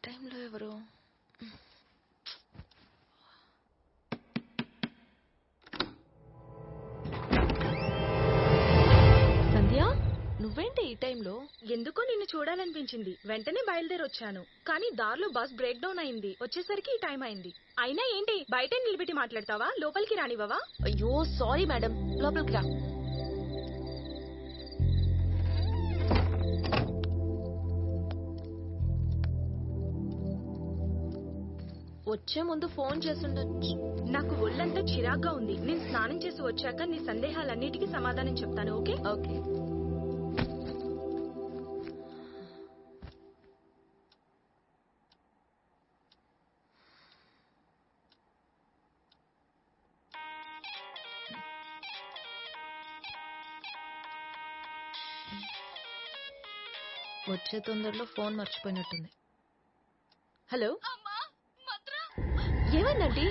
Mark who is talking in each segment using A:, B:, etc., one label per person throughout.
A: టైంలో ఎవరు? సంధ్య, నువ్వేంటి ఈ టైంలో?
B: ఎందుకో నిన్ను చూడాలనిపించింది, వెంటనే బయలుదేరొచ్చాను. కానీ దారిలో బస్ బ్రేక్ డౌన్ అయింది, వచ్చేసరికి ఈ టైం అయింది. అయినా ఏంటి బయటే నిలబెట్టి మాట్లాడతావా? లోపలికి రానివ్వవా?
A: అయ్యో సారీ మేడం, లోపలికి రా. వచ్చే ముందు ఫోన్ చేసుండొచ్చు.
B: నాకు ఒళ్ళంతా చిరాగ్గా ఉంది. నేను స్నానం చేసి వచ్చాక నీ సందేహాలన్నిటికీ సమాధానం చెప్తాను. ఓకే?
A: ఓకే. వచ్చే తొందరలో ఫోన్ మర్చిపోయినట్టుంది. హలో, ఏమైందండి?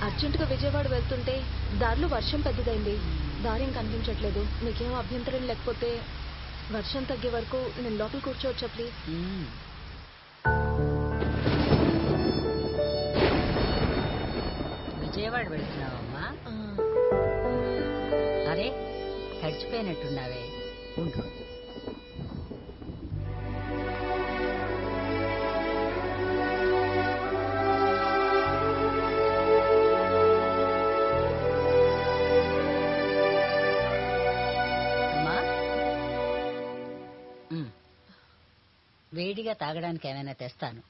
A: అర్జెంటుగా విజయవాడ వెళ్తుంటే దారిలో వర్షం పెద్దదైంది. దారేం కనిపించట్లేదు. మీకేం అభ్యంతరం లేకపోతే వర్షం తగ్గే వరకు నేను లోపల కూర్చోవచ్చా ప్లీజ్?
C: విజయవాడ వెళ్తున్నావమ్మా? అరే తడిచిపోయినట్టున్నావే, ఉండు. వేడిగా తాగడానికి ఏమైనా తెస్తాను,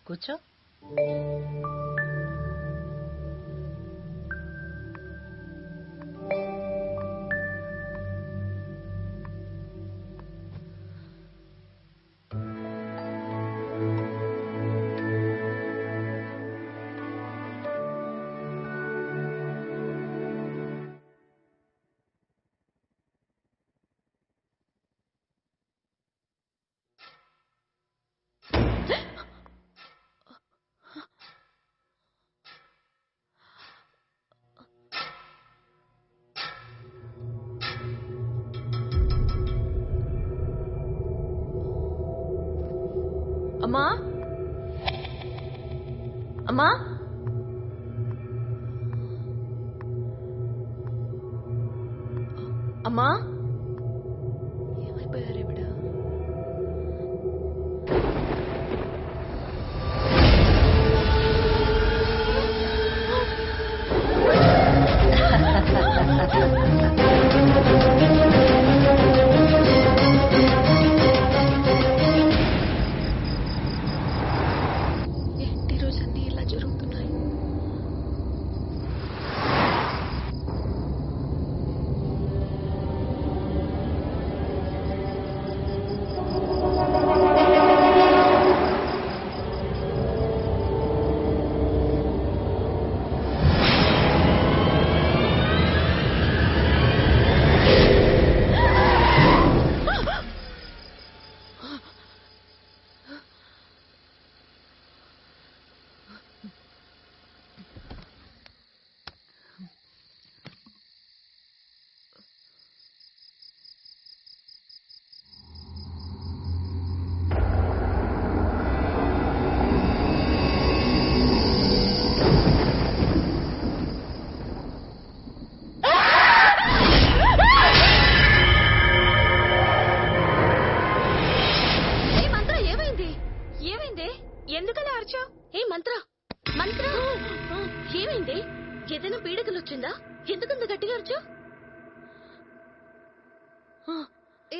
C: కూర్చో.
A: అమ్మా, అమ్మా, అమ్మా, ఏమైపోయారు ఇవిడ?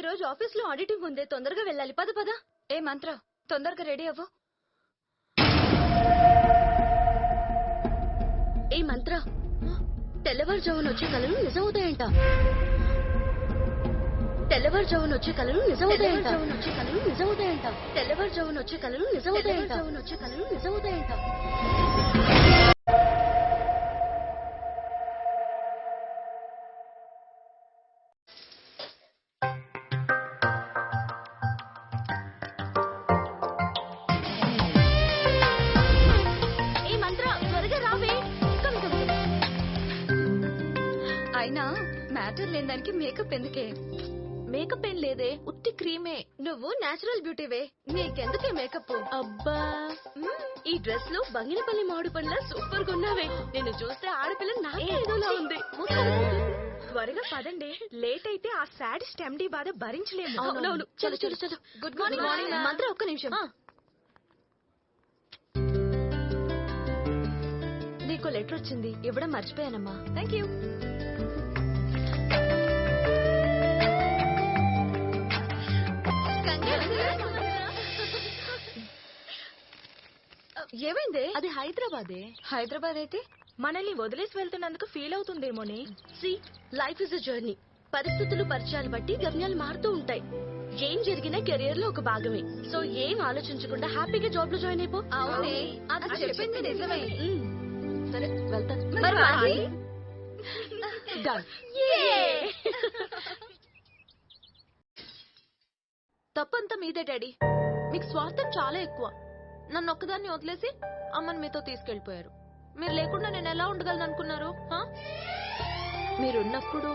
A: ఈ రోజు ఆఫీస్ లో ఆడిటింగ్ ఉంది, తొందరగా వెళ్ళాలి. పద పద. ఏ మంత్ర, తొందరగా రెడీ అవ్వు. ఏ మంత్ర, తెల్లవారుజామున వచ్చే కళలు నిజమవుతాయంట. తెల్లవారుజామున వచ్చే కళలు నిజమవుతాయంట. తెల్లవారుజామున వచ్చే కళలు నిజమవుతాయంట. ఏ మంత్ర, త్వరగా రావే. అయినా మ్యాటర్ లేని దానికి మేకప్ ఎందుకే? మేకప్ ఏం లేదే, ఉత్తి క్రీమే. నువ్వు నేచురల్ బ్యూటీవే, నీకెందుకే మేకప్? అబ్బా, ఈ డ్రెస్ లో బంగినపల్లి మామిడి పండ్ల సూపర్ గా ఉన్నావే. నేను చూస్తే ఆడపిల్ల నాకే ఏదోలా ఉంది.
B: త్వరగా పదండి, లేట్ అయితే ఆ సాడ్ స్టెమ్డీ బాధ భరించలేము.
A: అవునవును, చలో చలో చలో. Good morning. మంత్ర, ఒక్క నిమిషం. నీకు లెటర్ వచ్చింది, ఇవ్వడం మర్చిపోయానమ్మా. Thank you. ఏమైంది? అది హైదరాబాదే. హైదరాబాద్ అయితే
B: మనల్ని వదిలేసి వెళ్తున్నందుకు ఫీల్ అవుతుందేమోనే.
A: See, life is a journey. పరిస్థితులు, పరిచయాలు బట్టి గమ్యాలు మారుతూ ఉంటాయి. ఏం జరిగినా కెరియర్ లో ఒక భాగమే. సో ఏం ఆలోచించకుండా హ్యాపీగా జాబ్ లో జాయిన్ అయిపో. అవునే, అది చెప్పింది నిజమే. సరే, వెళ్తా. మరి బాయ్. Done. తప్పంతా మీదే డాడీ. మీకు స్వార్థం చాలా ఎక్కువ. నన్ను ఒక్కదాన్ని వదిలేసి అమ్మని మీతో తీసుకెళ్లిపోయారు. మీరు లేకుండా నేను ఎలా ఉండగలను అనుకున్నారు? మీరున్నప్పుడు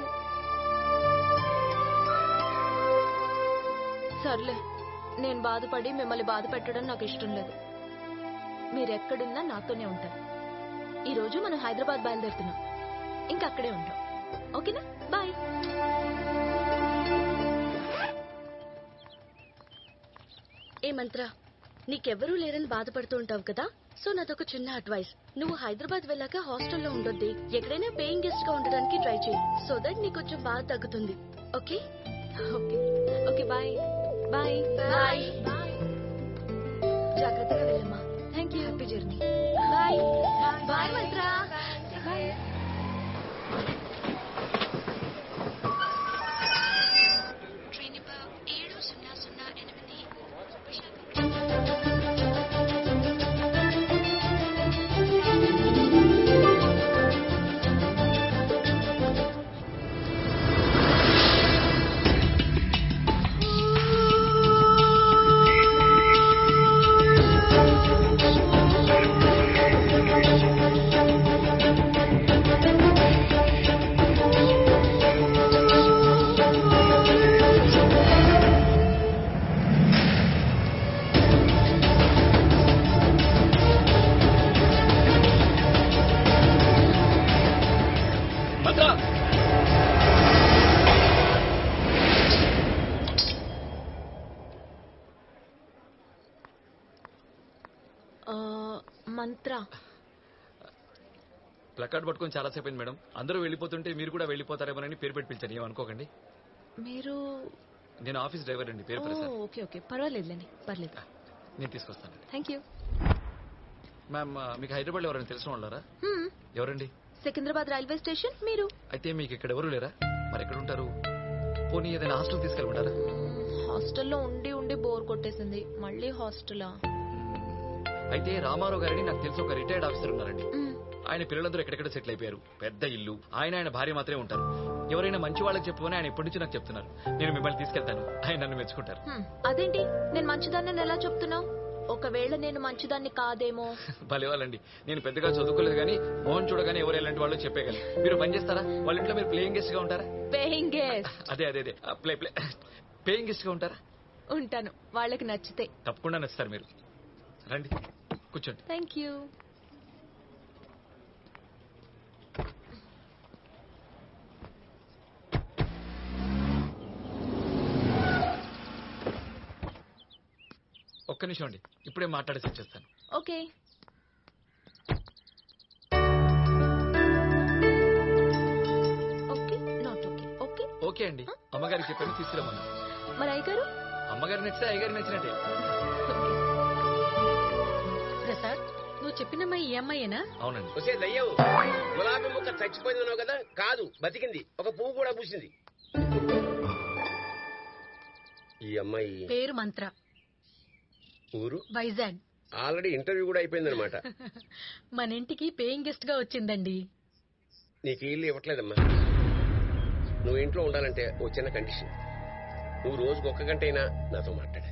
A: సర్లే, నేను బాధపడి మిమ్మల్ని బాధ పెట్టడం నాకు ఇష్టం లేదు. మీరెక్కడున్నా నాతోనే ఉంటారు. ఈ రోజు మనం హైదరాబాద్ బయలుదేరుతున్నాం. ఇంకా అక్కడే ఉంటాం. ఓకేనా? బాయ్. ఏ మంత్ర, నీకెవ్వరూ లేరని బాధపడుతూ ఉంటావు కదా. సో నాదొక చిన్న అడ్వైస్. నువ్వు హైదరాబాద్ వెళ్ళాక హాస్టల్లో ఉండొద్ది. ఎక్కడైనా పేయింగ్ గెస్ట్ గా ఉండడానికి ట్రై చేయి. సో దట్ నీకు కొంచెం బాధ తగ్గుతుంది. Okay okay okay. Bye bye bye. జాగ్రత్తగా వెళ్ళమ్మా. Thank you. Happy journey. Bye bye Mantra. Bye. Mantra,
D: placard పట్టుకొని చాలాసేపు అయింది మేడం. అందరూ వెళ్ళిపోతుంటే మీరు కూడా వెళ్ళిపోతారేమోనని పేరు పెట్టి పిలిచాను. ఏమనుకోకండి.
A: మీరు?
D: నేను ఆఫీస్ డ్రైవర్ అండి. పేరు ప్రసాద్.
A: ఓకే ఓకే, పర్వాలేదులేండి, పర్లేదు.
D: నేను తీసుకొస్తాను.
A: Thank you.
D: మ్యామ్, మీకు హైదరాబాద్ ఎవరైనా తెలిసిన వాళ్ళారా? ఎవరండి?
A: Secunderabad railway station. మీరు?
D: అయితే మీకు ఇక్కడ ఎవరు లేరా? మరి ఎక్కడ ఉంటారు? పోనీ ఏదైనా హాస్టల్ తీసుకెళ్ళమంటారా?
A: హాస్టల్లో ఉండి ఉండి బోర్ కొట్టేసింది. మళ్ళీ హాస్టలా?
D: అయితే రామారావు గారిని నాకు తెలిసి ఒక రిటైర్డ్ ఆఫీసర్ ఉన్నారండి. ఆయన పిల్లలందరూ ఎక్కడెక్కడ సెటిల్ అయిపోయారు. పెద్ద ఇల్లు. ఆయన భార్య మాత్రమే ఉంటారు. ఎవరైనా మంచి వాళ్ళకి చెప్పమని ఆయన ఎప్పటి నుంచి నాకు చెప్తున్నారు. నేను మిమ్మల్ని తీసుకెళ్తాను, ఆయన నన్ను మెచ్చుకుంటారు.
A: అదేంటి, నేను మంచిదాన్ని ఎలా చెప్తున్నావు? ఒకవేళ నేను మంచిదాన్ని కాదేమో.
D: భలేవాళ్ళండి. నేను పెద్దగా చదువుకోలేదు కానీ మోహన్ చూడగానే ఎవరు ఎలాంటి వాళ్ళు చెప్పేయగలరు. మీరు పని చేస్తారా? వాళ్ళ ఇంట్లో మీరు ప్లేయింగ్ గెస్ట్ గా ఉంటారా?
A: Paying guest?
D: అదే అదే అదే ప్లే ప్లే పేయింగ్ గెస్ట్ గా ఉంటారా?
A: ఉంటాను, వాళ్ళకి నచ్చితే.
D: తప్పకుండా నచ్చుతారు మీరు. రండి, కూర్చోండి.
A: Thank you.
D: ఒక్క నిమిషం అండి, ఇప్పుడే మాట్లాడేసి వచ్చేస్తాను.
A: Okay. Okay not okay. Okay
D: okay అండి, అమ్మగారికి చెప్పాను తీసుకురమ్మను.
B: మరి అయ్యగారు?
D: అమ్మగారు నచ్చితే అయ్యగారు నచ్చినట్టే.
A: ప్రసాద్, నువ్వు చెప్పినమ్మా ఈ అమ్మాయేనా?
D: అవునండి.
E: వసే దయ్యవు, గులాబీ ముక్క చచ్చిపోయిందన్నావు కదా, కాదు బతికింది, ఒక పువ్వు కూడా పూసింది. ఈ అమ్మాయి
A: పేరు మంత్ర,
E: ఊరు
A: వైజాగ్.
E: ఆల్రెడీ ఇంటర్వ్యూ కూడా అయిపోయిందనమాట.
A: మన ఇంటికి పేయింగ్ గెస్ట్ గా వచ్చిందండి.
E: నీకు ఇల్లు ఇవ్వట్లేదమ్మా. నువ్వు ఇంట్లో ఉండాలంటే ఓ చిన్న కండిషన్. నువ్వు రోజుకు 1 గంట అయినా నాతో మాట్లాడాలి.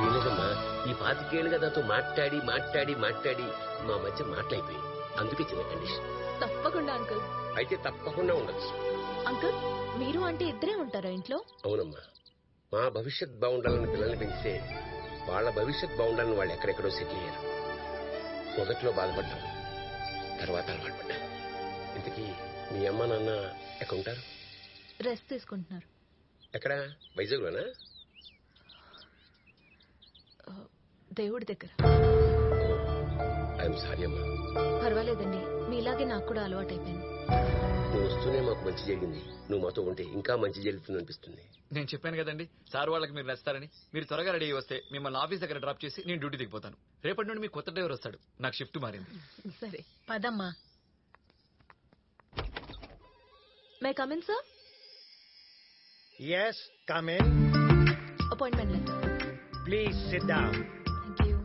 E: ఏం లేదమ్మా, ఈ 25 ఏళ్ళుగా నాతో మాట్లాడి మాట్లాడి మాట్లాడి మా మధ్య మాటలైపోయి, అందుకే చిన్న కండిషన్.
B: తప్పకుండా అంకుల్.
E: అయితే తప్పకుండా ఉండొచ్చు.
B: అంకుల్, మీరు అంటే ఇద్దరే ఉంటారా ఇంట్లో?
E: అవునమ్మా, మా భవిష్యత్ బాగుండాలని పిల్లల్ని పెంచితే వాళ్ళ భవిష్యత్ బాగుండాలని వాళ్ళు ఎక్కడెక్కడో సెటిల్ అయ్యారు. మొదట్లో బాధపడ్డాం, తర్వాత అలవాటు పడ్డాం. ఇంతకీ మీ అమ్మ నాన్న ఎక్కడ ఉంటారు?
B: రెస్ట్ తీసుకుంటున్నారు.
E: ఎక్కడ? వైజాగ్లోనా?
B: దేవుడి దగ్గర.
E: ఐఎమ్ సారీ అమ్మా.
B: పర్వాలేదండి, మీలాగే నాకు కూడా అలవాటు అయిపోయింది.
E: నువ్వు వస్తూనే మాకు మంచి జరిగింది. నువ్వు మాతో ఉంటే ఇంకా మంచి జరుగుతుంది అనిపిస్తుంది.
D: నేను చెప్పాను కదండి సార్ వాళ్ళకి మీరు నచ్చుతారని. మీరు త్వరగా రెడీ అయ్యి వస్తే మిమ్మల్ని ఆఫీస్ దగ్గర డ్రాప్ చేసి నేను డ్యూటీ దిగిపోతాను. రేపటి నుండి మీకు కొత్త డ్రైవర్ వస్తాడు. నాకు షిఫ్ట్ మారింది.
B: సరే,
A: పదమ్మా.
B: May come in sir?
F: Yes, come in.
B: Appointment letter.
F: Please sit down.
B: Thank you.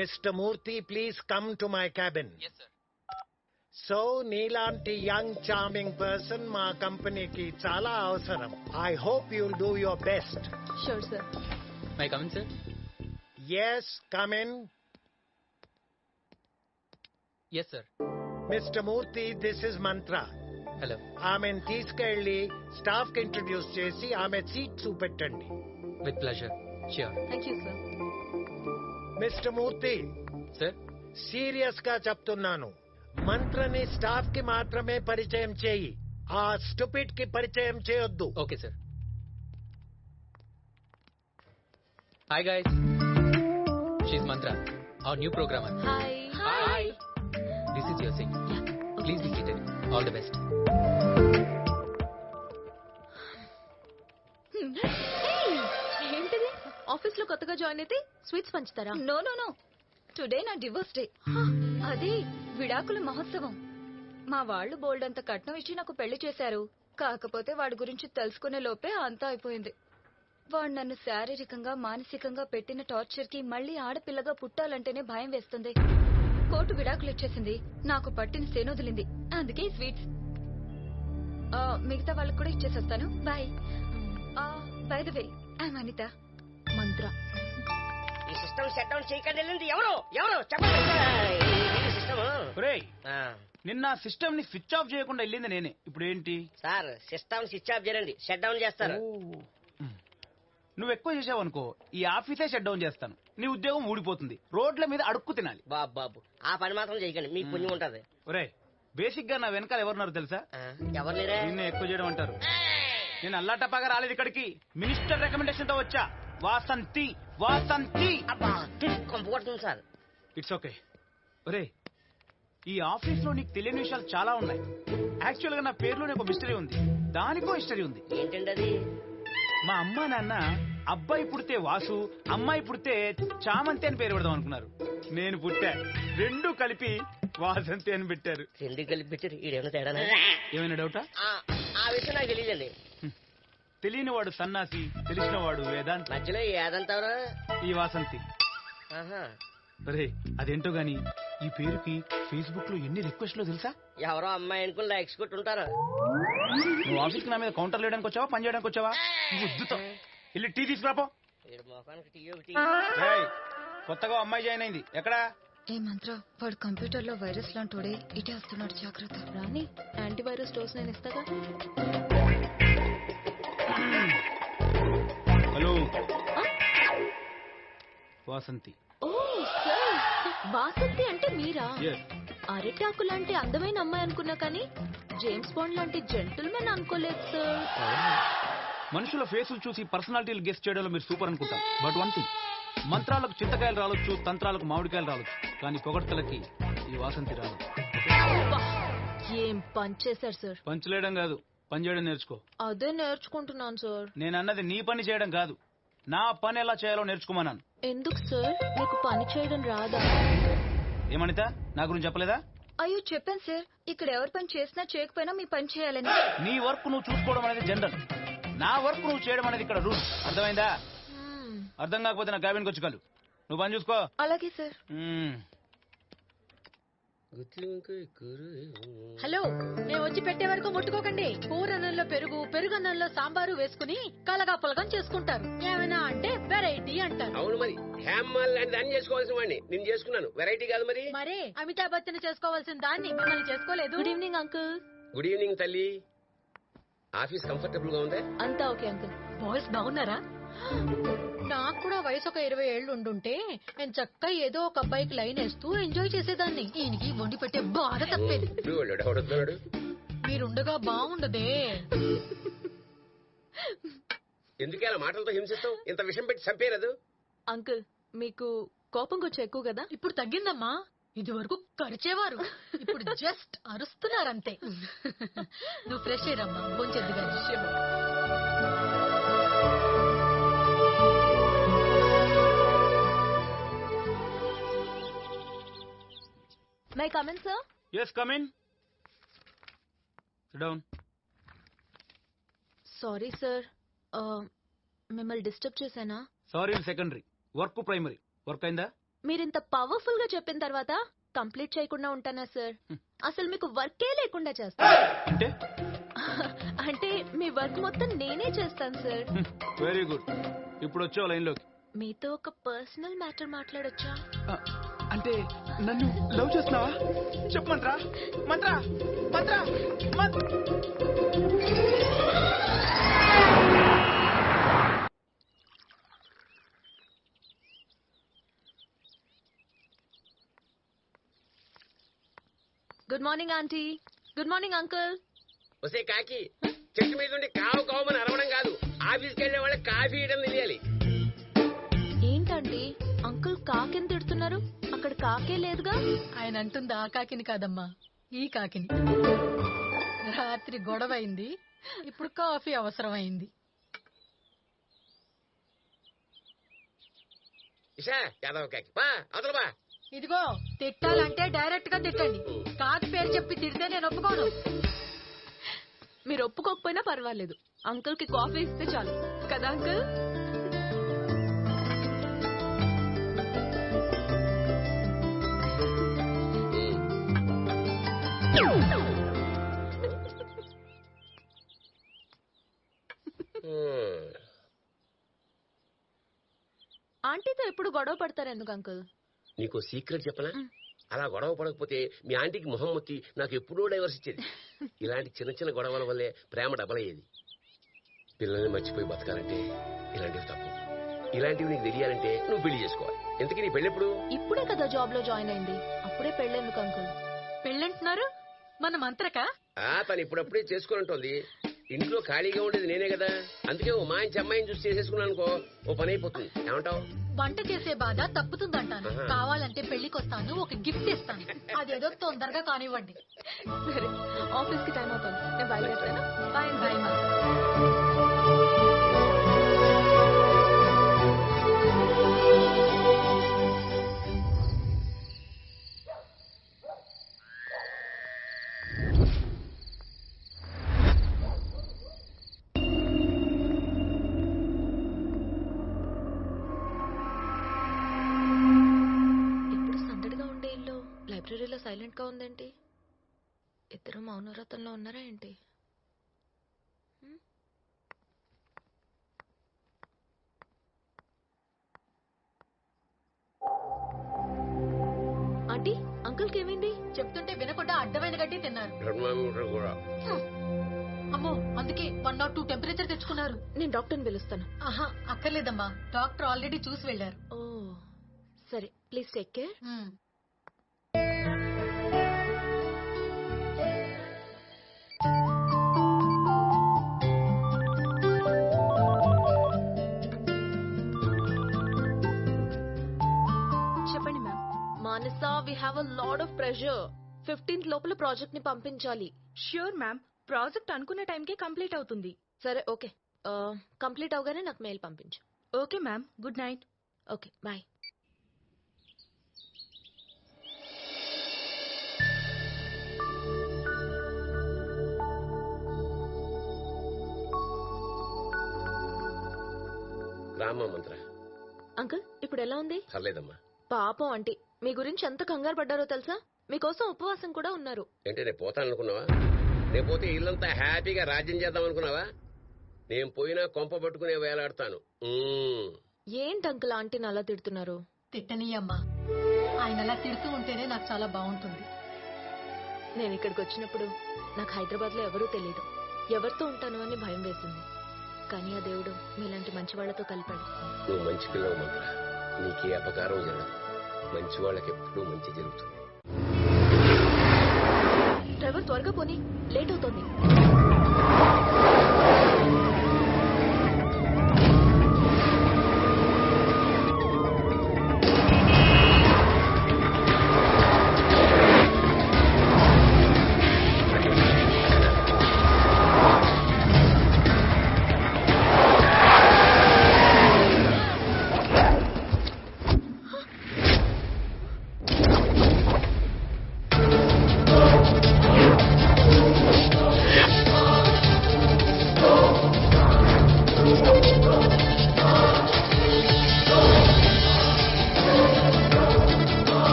F: Mr. Murthy, please come to my cabin.
D: Yes, sir.
F: So, నీలాంటి young charming person మా కంపెనీకి చాలా అవసరం. I hope you'll do your best.
B: Sure sir.
G: May I come in, sir?
F: Yes, come in.
G: Yes, sir.
F: Mr. Murthy, this is Mantra.
G: Hello.
F: ఆమెను తీసుకెళ్లి staff కి introduce చేసి ఆమె సీట్ చూపెట్టండి.
G: With pleasure. Sure.
B: Thank you sir.
F: Mister Murthy,
G: Sir?
F: Serious గా చెప్తున్నాను, మంత్రని staff కి మాత్రమే పరిచయం చేయి. ఆ స్టూపిడ్ కి పరిచయం చేయొద్దు.
G: Okay, sir. Hi, guys. She's Mantra, our new programmer.
B: Hi.
G: Hi. This is your seat. Please be seated. All the best.
B: ఏంటిది? ఆఫీస్ లో కొత్తగా జాయిన్ అయితే స్వీట్స్ పంచుతారా?
H: నో నో నో, టుడే నా డివోర్స్ డే. అది విడాకుల మహోత్సవం. మా వాళ్ళు బోల్డ్ అంత కట్నం ఇచ్చి నాకు పెళ్లి చేశారు. కాకపోతే వాడి గురించి తెలుసుకునే లోపే అంతా అయిపోయింది. వాడు నన్ను శారీరకంగా మానసికంగా పెట్టిన టార్చర్ కి మళ్ళీ ఆడపిల్లగా పుట్టాలంటేనే భయం వేస్తుంది. కోర్టు విడాకులు ఇచ్చేసింది, నాకు పట్టిన సేనొదిలింది. అందుకే స్వీట్స్. మిగతా వాళ్ళకి కూడా ఇచ్చేసొస్తాను. Bye. By the way, I'm Anitha.
B: Mantra.
I: ఈ సిస్టమ్ సెట్ డౌన్ చేయకండి. వెళ్ళింది ఎవరు ఎవరు చెప్పండి. సిస్టమ్
J: ఒరేయ్, నిన్న సిస్టమ్ ని స్విచ్ ఆఫ్ చేయకుండా వెళ్ళింది నేనే. ఇప్పుడు ఏంటి
I: సార్, సిస్టమ్ స్విచ్ ఆఫ్ చేయండి, షట్ డౌన్ చేస్తారు.
J: నువ్వు ఎక్కువ చేసావు అనుకో, ఈ ఆఫీసే షట్ డౌన్ చేస్తాను. నీ ఉద్యోగం ఊడిపోతుంది, రోడ్ల మీద అడుక్కు తినాలి.
I: బాబు బాబు, ఆ పని మాత్రం చేయకండి, మీకు పుణ్యం ఉంటది.
J: ఒరేయ్, బేసిక్ గా నా వెనకాల ఎవరున్నారు తెలుసా?
I: ఎవరు లేరే?
J: నిన్నే ఎక్కువ చేయడం అంటారు. నేను అల్లాటప్పగా రాలేదు ఇక్కడికి, మినిస్టర్ రికమెండేషన్ తో వచ్చా. వాసంతి వాసంతి.
I: అబ్బా, కొంపు కొడుతుంది సార్.
J: It's okay. ఒరే, ఈ ఆఫీస్ లో నీకు తెలియని విషయాలు చాలా ఉన్నాయి. యాక్చువల్ గా నా పేరులోనే ఒక మిస్టరీ ఉంది, దానికో హిస్టరీ ఉంది.
I: ఏంటండి అది?
J: మా అమ్మా నాన్న అబ్బాయి పుడితే వాసు, అమ్మాయి పుడితే చామంతి అని పేరు పెడదాం అనుకున్నారు. నేను పుట్టా, రెండు కలిపి వాసంతి అని పెట్టారు.
I: రెండు కలిపి పెట్టారు. ఈడేమైనా తేడా?
J: ఏమైనా డౌటా?
I: ఆ విషయం నాకు తెలియదండి.
J: తెలియని వాడు సన్నాసి, తెలిసిన వాడు వేదాంత.
I: మధ్యలో ఏదంటారు?
J: ఈ వాసంతి. అరే, అదేంటో గాని ఈ పేరుకి ఫేస్బుక్ లో ఎన్ని రిక్వెస్ట్లు తెలుసా?
I: ఎవరో అమ్మాయి అనుకుని లైక్స్ కొట్టుంటారు.
J: నువ్వు ఆఫీస్ నా మీద కౌంటర్ లేయడానికి వచ్చావా, పని చేయడానికి వచ్చావా? వద్దుతో వెళ్ళి టీ తీసుకురాపో.
I: మొఖానికి టీ ఒకటి.
J: ఏయ్, కొత్తగా అమ్మాయి జాయిన్ అయింది, ఎక్కడా?
H: ఏ మంత్ర, వాడు కంప్యూటర్ లో వైరస్ లాంటి ఇటే వస్తున్నాడు, జాగ్రత్త.
B: రాని, యాంటీవైరస్ డోస్ నేను ఇస్తాగా.
J: హలో వాసంతి.
B: ఓ సార్, వాసంతి అంటే మీరా?
J: Yes.
B: అరిటాకు లాంటి అందమైన అమ్మాయి అనుకున్నా కానీ జేమ్స్ బాండ్ లాంటి జెంటిల్మెన్ అనుకోలేదు సార్.
J: మనుషుల ఫేసులు చూసి పర్సనాలిటీలు గెస్ట్ చేయడంలో మీరు సూపర్ అనుకుంటాం. బట్ వన్ థింగ్, మంత్రాలకు చింతకాయలు రాలొచ్చు, తంత్రాలకు మామిడికాయలు రాలొచ్చు, కానీ పొగడ్తలకి ఈ వాసంతి రాదు.
B: ఏం పని చేశారు సార్?
J: పంచలేయడం కాదు, పని చేయడం నేర్చుకో.
B: అదే నేర్చుకుంటున్నాను సార్.
J: నేను అన్నది నీ పని చేయడం కాదు, నా పని ఎలా చేయాలో నేర్చుకోమన్నాను.
B: ఎందుకు సార్? మీకు పని చేయడం రాదా?
J: ఏమనిత, నా గురించి చెప్పలేదా?
H: అయ్యో చెప్పాను సార్, ఇక్కడ ఎవరి పని చేసినా చేయకపోయినా మీ పని చేయాలని.
J: నీ వర్క్ నువ్వు చూసుకోవడం అనేది జనరల్, నా వర్క్ నువ్వు చేయడం అనేది ఇక్కడ రూల్. అర్థమైందా? అర్థం కాకపోతే నా క్యాబిన్కి వచ్చి కలు. నువ్వు పని చూసుకో.
H: అలాగే సార్.
A: హలో, నేను వచ్చి పెట్టే వరకు ముట్టుకోకండి. కూరన్నంలో పెరుగు, పెరుగన్నంలో సాంబారు వేసుకుని కలగా పులగం చేసుకుంటారు. ఏమైనా అంటే వెరైటీ అంటారు.
E: అవును మరి, హేమల్ అని దాన్ని చేసుకోవాల్సిన వాడిని నేను చేసుకున్నాను, వెరైటీ కాదు మరి.
A: మరే అమితాబ్ బచ్చన్ చేసుకోవాల్సిన దాన్ని మిమ్మల్ని చేసుకోలేదు.
B: Good evening uncle.
E: Good evening తల్లి. ఆఫీస్ కంఫర్టబుల్ గా ఉందా?
B: అంతా ఓకే అంకుల్.
A: బాయ్స్ బాగున్నారా? నాకు కూడా వయసు ఒక 20 ఏళ్లు ఉండుంటే నేను చక్కగా ఏదో ఒక అబ్బాయికి లైన్ వేస్తూ ఎంజాయ్ చేసేదాన్ని. ఈయనకి వండి పెట్టే బాధ తప్పేది. మీరుండగా బాగుండదే.
E: ఎందుకే అలా మాటలతో హింసిస్తావు? ఇంత విషయం పెట్టి చంపేరదు.
B: అంకుల్, మీకు కోపం కొంచెం ఎక్కువ కదా?
A: ఇప్పుడు తగ్గిందమ్మా. ఇది వరకు కరిచేవారు, ఇప్పుడు జస్ట్ అరుస్తున్నారంతే. నువ్వు ఫ్రెష్ అయ్యరమ్మా, భోంచేద్దు గాని.
B: My come in sir?
J: yes come in. sit down.
B: Sorry sir, మిమ్మల్ని డిస్టర్బ్ చేశానా?
J: Sorry secondary, work primary. Work అయిందా?
B: మీరింత పవర్ఫుల్ గా చెప్పిన తర్వాత కంప్లీట్ చేయకుండా ఉంటానా సార్? అసలు మీకు వర్కే లేకుండా చేస్తా.
J: అంటే
B: అంటే మీ వర్క్ మొత్తం నేనే చేస్తాను సార్.
J: Very good. ఇప్పుడు వచ్చావు లైన్ లోకి.
B: మీతో ఒక పర్సనల్ మ్యాటర్ మాట్లాడొచ్చా?
J: అంటే నన్ను లవ్ చేస్తున్నావా? చెప్పమంట్రా? Mantra Mantra
B: good morning aunty. Good morning uncle.
E: వస్తే కాకి చెట్టు మీద ఉండి కావు కావమని అరవడం కాదు, ఆఫీస్కి వెళ్లే వాళ్ళకి కాఫీ ఇవ్వడం తెలియాలి.
B: ఏంటండి అంకుల్ కాకిని తిడుతున్నారు? అక్కడ కాకే లేదుగా.
A: ఆయన అంటుంది ఆ కాకిని కాదమ్మా, ఈ కాకిని. రాత్రి గొడవ అయింది, ఇప్పుడు కాఫీ అవసరమైంది.
E: ఇషా యాదవ్ కాకి బా అవతల బా.
A: ఇదిగో, తిట్టాలంటే డైరెక్ట్ గా తిట్టండి. కాకి పేరు చెప్పి తిడితే నేను ఒప్పుకోను.
B: మీరు ఒప్పుకోకపోయినా పర్వాలేదు, అంకుల్ కి కాఫీ ఇస్తే చాలు కదా అంకుల్? ఆంటీతో ఎప్పుడు గొడవ పడతారు ఎందుకు అంకుల్?
E: నీకు సీక్రెట్ చెప్పనా? అలా గొడవ పడకపోతే మీ ఆంటీకి మొహం మొత్తి నాకు ఎప్పుడూ డైవర్స్ ఇచ్చేది. ఇలాంటి చిన్న చిన్న గొడవల వల్లే ప్రేమ డబల్ అయ్యేది. పిల్లల్ని మర్చిపోయి బతకాలంటే ఇలాంటివి తప్పు. ఇలాంటివి నీకు తెలియాలంటే నువ్వు పెళ్లి చేసుకోవాలి. ఎందుకు నీ పెళ్ళెప్పుడు?
B: ఇప్పుడే కదా జాబ్ లో జాయిన్ అయింది, అప్పుడే పెళ్ళెందుకు అంకుల్?
A: పెళ్ళంటున్నారు మన మంత్రక?
E: తను ఇప్పుడప్పుడే చేసుకోనంటోంది. ఇంట్లో ఖాళీగా ఉండేది నేనే కదా, అందుకే ఓ మాయించి అమ్మాయిని చూసి చేసేసుకున్నాను అనుకో, ఓ పని అయిపోతుంది. ఏమంటావు?
A: వంట చేసే బాధ తప్పుతుందంటాను. కావాలంటే పెళ్లికొస్తాను, ఒక గిఫ్ట్ ఇస్తాను. అదేదో తొందరగా కానివ్వండి.
B: సరే, ఆఫీస్ కి టైం అవుతుంది, నేను బయలుదేరుతాను. Bye bye. లైబ్రరీలో సైలెంట్ గా ఉందేంటి? ఇద్దరు మౌనవ్రతంలో ఉన్నారా ఏంటి? ఆంటీ, అంకుల్ కి ఏమైంది?
A: చెప్తుంటే వినకుండా అడ్డమైన గడ్డి తిన్నారు. అమ్మో, అందుకే 102 టెంపరేచర్ తెచ్చుకున్నారు.
B: నేను డాక్టర్ని పిలుస్తాను.
A: ఆహా, అక్కర్లేదమ్మా, డాక్టర్ ఆల్రెడీ చూసి వెళ్లారు.
B: ఓ సరే, ప్లీజ్ టేక్ కేర్. చెప్పండి ma'am. Manasa, we have a lot of pressure.
A: 15th లోపల ప్రాజెక్ట్ ని పంపించాలి.
B: ష్యూర్ మ్యామ్, ప్రాజెక్ట్ అనుకున్న టైంకే కంప్లీట్ అవుతుంది.
A: సరే ఓకే, కంప్లీట్ అవగానే నాకు మెయిల్ పంపించు.
B: Okay ma'am, good night.
A: Okay bye.
E: Rama Mantra.
A: Uncle ఇప్పుడు ఎలా ఉంది?
E: పర్లేదమ్మా.
A: పాపం ఆంటీ మీ గురించి ఎంత కంగారు పడ్డారో తెలుసా? మీకోసం ఉపవాసం కూడా ఉన్నారు.
E: ఏంటి నేను పోతాను అనుకున్నావా? నేను పోతే ఇల్లంతా హ్యాపీగా రాజ్యం చేద్దాం అనుకున్నావా? నేను పోయినా కొంప పట్టుకునే వేలాడతాను.
A: ఏంటి అంకుల్ ఆంటీని అలా తిడుతున్నారు?
K: తిట్టనీయమ్మా, ఆయన అలా తిడుతూ ఉంటేనే నాకు చాలా బాగుంటుంది.
A: నేను ఇక్కడికి వచ్చినప్పుడు నాకు హైదరాబాద్ లో ఎవరూ తెలియదు, ఎవరితో ఉంటాను అని భయం వేసింది. కానీ ఆ దేవుడు మీలాంటి మంచి వాళ్లతో కలిపాడు.
E: నువ్వు మంచి పిల్లవు మంత్ర, నీకే అపకారం జరగదు. మంచి వాళ్ళకి ఎప్పుడూ మంచి జరుగుతుంది.
A: డ్రైవర్ త్వరగా పోనీ, లేట్ అవుతోంది.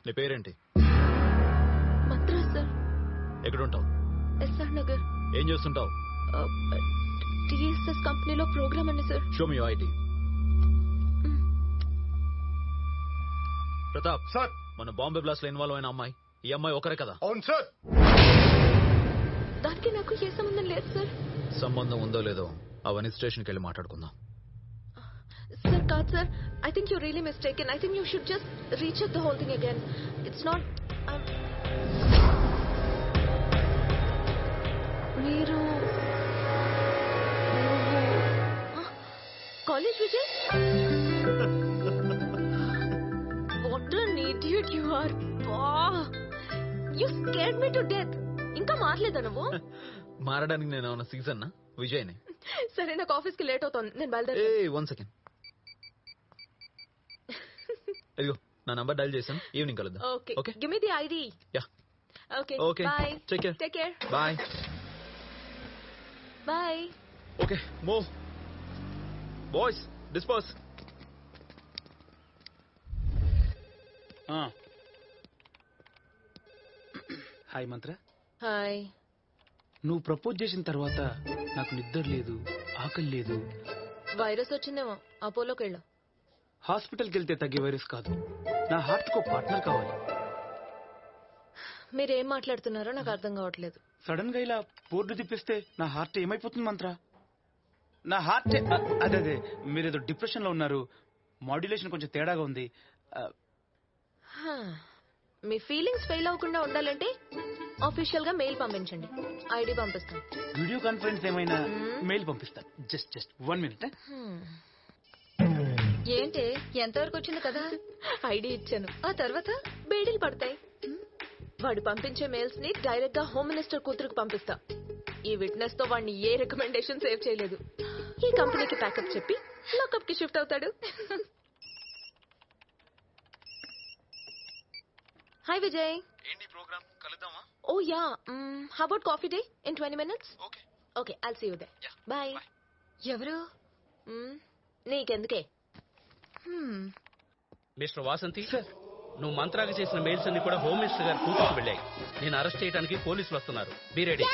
D: నీ పేరేంటి?
A: మంత్రా సార్.
D: ఎక్కడుంటావు?
A: ఎస్ఆర్ నగర్.
D: ఏం చేస్తుంటావు?
A: టిఎస్ఎస్ కంపెనీలో ప్రోగ్రామ్ అండి sir.
D: Show me ID. Pratap
L: sir,
D: మన బాంబే బ్లాస్ట్ లో ఇన్వాల్వ్ అయిన అమ్మాయి ఈ అమ్మాయి ఒకరే కదా?
L: అవును సార్.
A: దానికి నాకు ఏ సంబంధం లేదు సార్.
D: సంబంధం ఉందో లేదో అవన్నీ స్టేషన్కి వెళ్ళి మాట్లాడుకుందాం.
A: సార్ కాదు sir, I think you're really mistaken. I think you should just recheck the whole thing again. It's not... మీరు... College Vijay? What an idiot you are. You scared me to death. ఇంకా మారలేదా నువ్వు?
D: మారడానికి నేను ఏమన్నా season విజయ్ని.
A: సరే నాకు ఆఫీస్కి late అవుతుంది, నేను బయలుదేరి.
D: 1 సెకండ్. అయ్యో నా నంబర్ డైల్ చేశాను, ఈవినింగ్ కలుద్దాం.
A: Okay okay, give me the ID.
D: Yeah
A: okay
D: okay,
A: bye.
D: Take care.
A: Take care.
D: Bye
A: bye.
D: Okay move boys, disperse.
J: Hi Mantra.
A: Hi.
J: నువ్వు ప్రపోజ్ చేసిన తర్వాత నాకు నిద్ర లేదు, ఆకలి లేదు.
A: వైరస్ వచ్చిందేమో, అపోలోకి వెళ్ళు.
J: హాస్పిటల్కి వెళ్తే తగ్గే వైరస్ కాదు, నా హార్ట్ కో పార్ట్నర్ కావాలి.
A: మీరేం మాట్లాడుతున్నారో నాకు అర్థం కావట్లేదు.
J: సడన్ గా ఇలా బోర్డు తిప్పిస్తే నా హార్ట్ ఏమైపోతుంది మంత్ర? నా హార్ట్ అదే మీరేదో డిప్రెషన్ లో ఉన్నారు, మాడ్యులేషన్ కొంచెం తేడాగా ఉంది.
A: మీ ఫీలింగ్స్ ఫెయిల్ అవ్వకుండా ఉండాలంటే ఆఫీషియల్ గా మెయిల్ పంపించండి, ఐడి పంపిస్తాను.
J: వీడియో కాన్ఫరెన్స్ ఏమైనా మెయిల్ పంపిస్తాను. Just 1 minute.
H: ఏంటి ఎంతవరకు వచ్చింది కదా?
A: ఐడి ఇచ్చాను,
H: ఆ తర్వాత
A: బేడీలు పడతాయి. వాడు పంపించే మెయిల్స్ ని డైరెక్ట్ గా హోమ్ మినిస్టర్ కూతురుకు పంపిస్తా. ఈ విట్నెస్ తో వాడిని ఏ రికమెండేషన్ సేవ్ చేయలేదు. ఈ కంపెనీకి ప్యాకప్ చెప్పి లాకప్ కి షిఫ్ట్ అవుతాడు. హాయ్ విజయ్.
D: ఏంటి ప్రోగ్రామ్, కలుద్దామా?
A: Oh yeah, how about Coffee Day in 20 minutes? Okay, I'll see you there. Bye.
H: ఎవరు?
A: నీకెందుకే?
M: మిస్టర్ వాసంతి, నువ్వు మంత్రాకి చేసిన మెయిల్స్ అన్ని కూడా హోమ్ మినిస్టర్ గారు కూతురుకు వెళ్ళాయి. నేను అరెస్ట్ చేయడానికి పోలీసులు వస్తున్నారు. Be ready.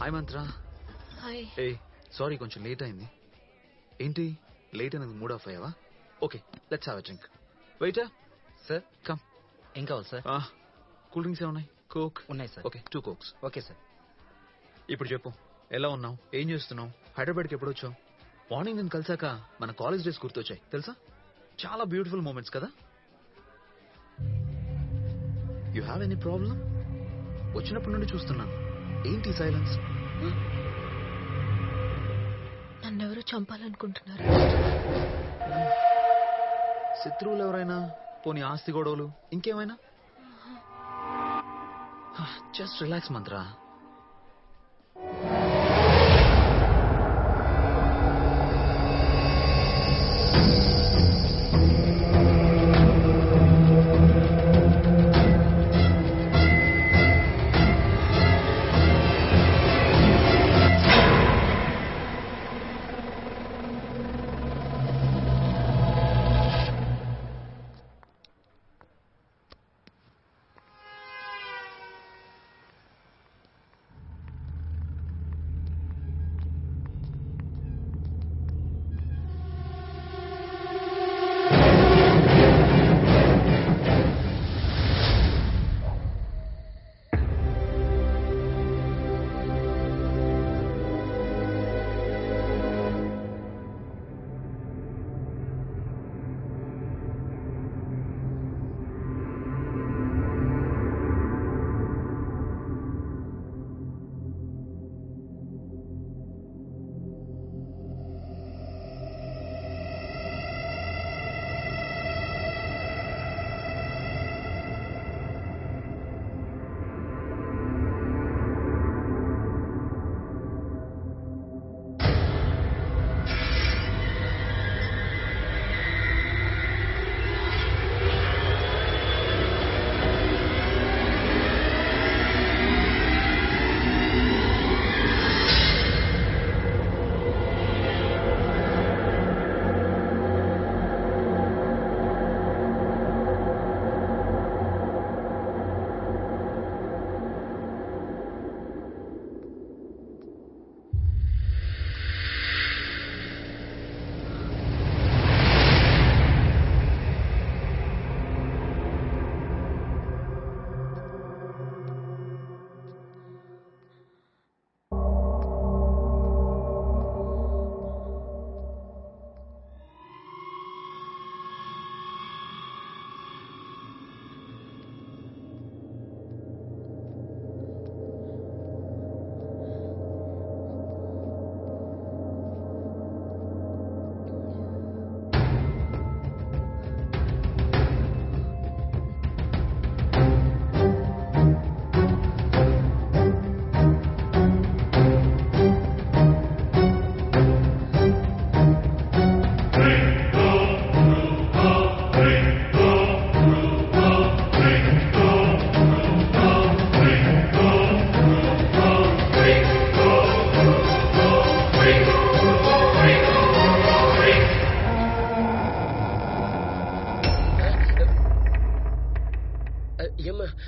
L: Hi Mantra.
H: Hi.
L: ఏ సారీ కొంచెం లేట్ అయింది. ఏంటి లేట్ అనేది మూడ్ ఆఫ్ అయ్యావా? Okay let's have a drink. Waiter
G: sir
L: come.
G: ఏం కావాలి సార్?
L: కూల్ డ్రింక్స్ ఏమున్నాయి? కోక్
G: ఉన్నాయి sir.
L: Okay 2 cokes.
G: Okay sir.
L: ఇప్పుడు చెప్పు, ఎలా ఉన్నావు, ఏం చేస్తున్నావు, హైదరాబాద్కి ఎప్పుడు వచ్చావు? మార్నింగ్ నేను కలిసాక మన కాలేజ్ డేస్ గుర్తొచ్చాయి తెలుసా? చాలా బ్యూటిఫుల్ మూమెంట్స్ కదా. You have any problem? వచ్చినప్పటి నుండి చూస్తున్నాను, ఏంటి సైలెన్స్?
H: నన్నెవరో చంపాలనుకుంటున్నారు.
L: శత్రువులు ఎవరైనా? పోనీ ఆస్తి గొడవలు ఇంకేమైనా? జస్ట్ రిలాక్స్ మంత్ర.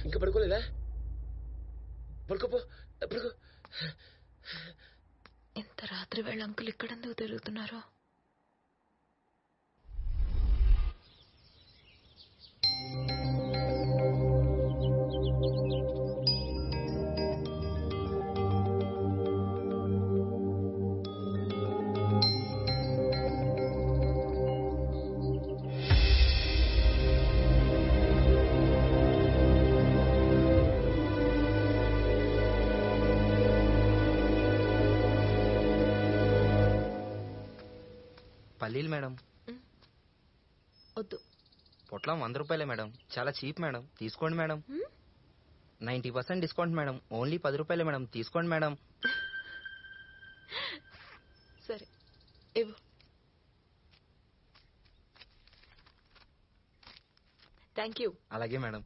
E: ఇంకా పడుకోలేదా? పడుకోపో పడుకో.
H: ఇంత రాత్రి వేళ అంకుల్ ఇక్కడెందుకు తిరుగుతున్నారో?
G: పల్లీలు మేడం.
H: వద్దు.
G: పొట్లం 100 రూపాయలే మేడం, చాలా చీప్ మేడం, తీసుకోండి మేడం. 90% డిస్కౌంట్ మేడం, ఓన్లీ 10 రూపాయలే మేడం, తీసుకోండి మేడం.
H: సరే ఇవ్వు. Thank you.
G: అలాగే మేడం.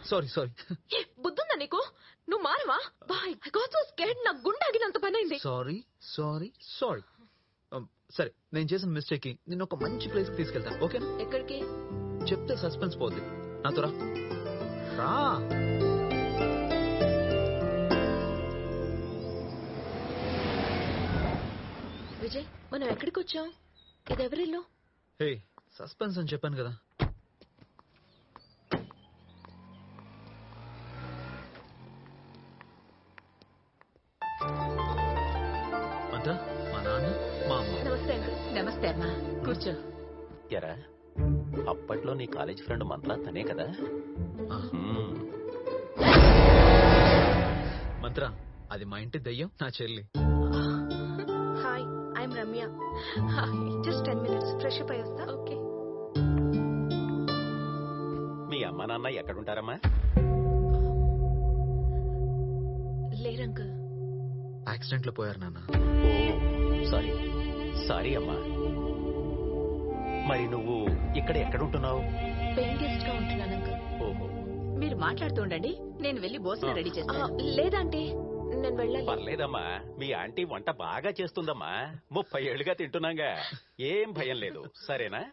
L: Sorry sorry.
H: బుద్ధుందా నీకు?
B: నువ్వు మారవా? Boy I got so scared. నా గుండె ఆగినంత పని అయింది.
L: Sorry sorry sorry. సరే నేను చేసిన మిస్టేక్ కి నిన్ను ఒక మంచి ప్లేస్ కి తీసుకెళ్తాను. ఓకేనా?
A: ఎక్కడికి?
L: చెప్తే సస్పెన్స్ పోద్ది. నాతో రా. రా.
B: విజయ్, మనం ఎక్కడికి వచ్చాం? ఇది ఎవరిల్లు?
L: హే, సస్పెన్స్ అని చెప్పాను కదా. మంత్ర, మా నాన్న, మా అమ్మ.
B: నమస్తే అంకుల్.
C: నమస్తే అమ్మా, కూర్చో.
N: ఎరా, అప్పట్లో నీ కాలేజ్ ఫ్రెండ్ మంత్ర తనే కదా?
L: మంత్ర, అది మా ఇంటి దయ్యం, నా చెల్లి.
B: Hi, I'm Ramya. Just 10 minutes fresh up అయ్యి వస్తా. ఓకే.
N: మీ అమ్మ నాన్న ఎక్కడుంటారమ్మా?
B: లేరు అంకుల్.
L: యాక్సిడెంట్ లో పోయారు నాన్న.
N: సారీ సారీ అమ్మా. మరి నువ్వు ఇక్కడ ఎక్కడుంటున్నావు?
B: పేయింగ్ గెస్ట్ గా ఉంటున్నాను అంకుల్.
N: ఓహో,
C: మీరు మాట్లాడుతూ ఉండండి, నేను వెళ్ళి భోజనం రెడీ చేస్తాను.
B: లేదంటే నేను వెళ్ళాలి.
N: పర్లేదమ్మా, మీ ఆంటీ వంట బాగా చేస్తుందమ్మా. 30 ఏళ్లుగా తింటున్నాగా, ఏం భయం లేదు. సరేనా?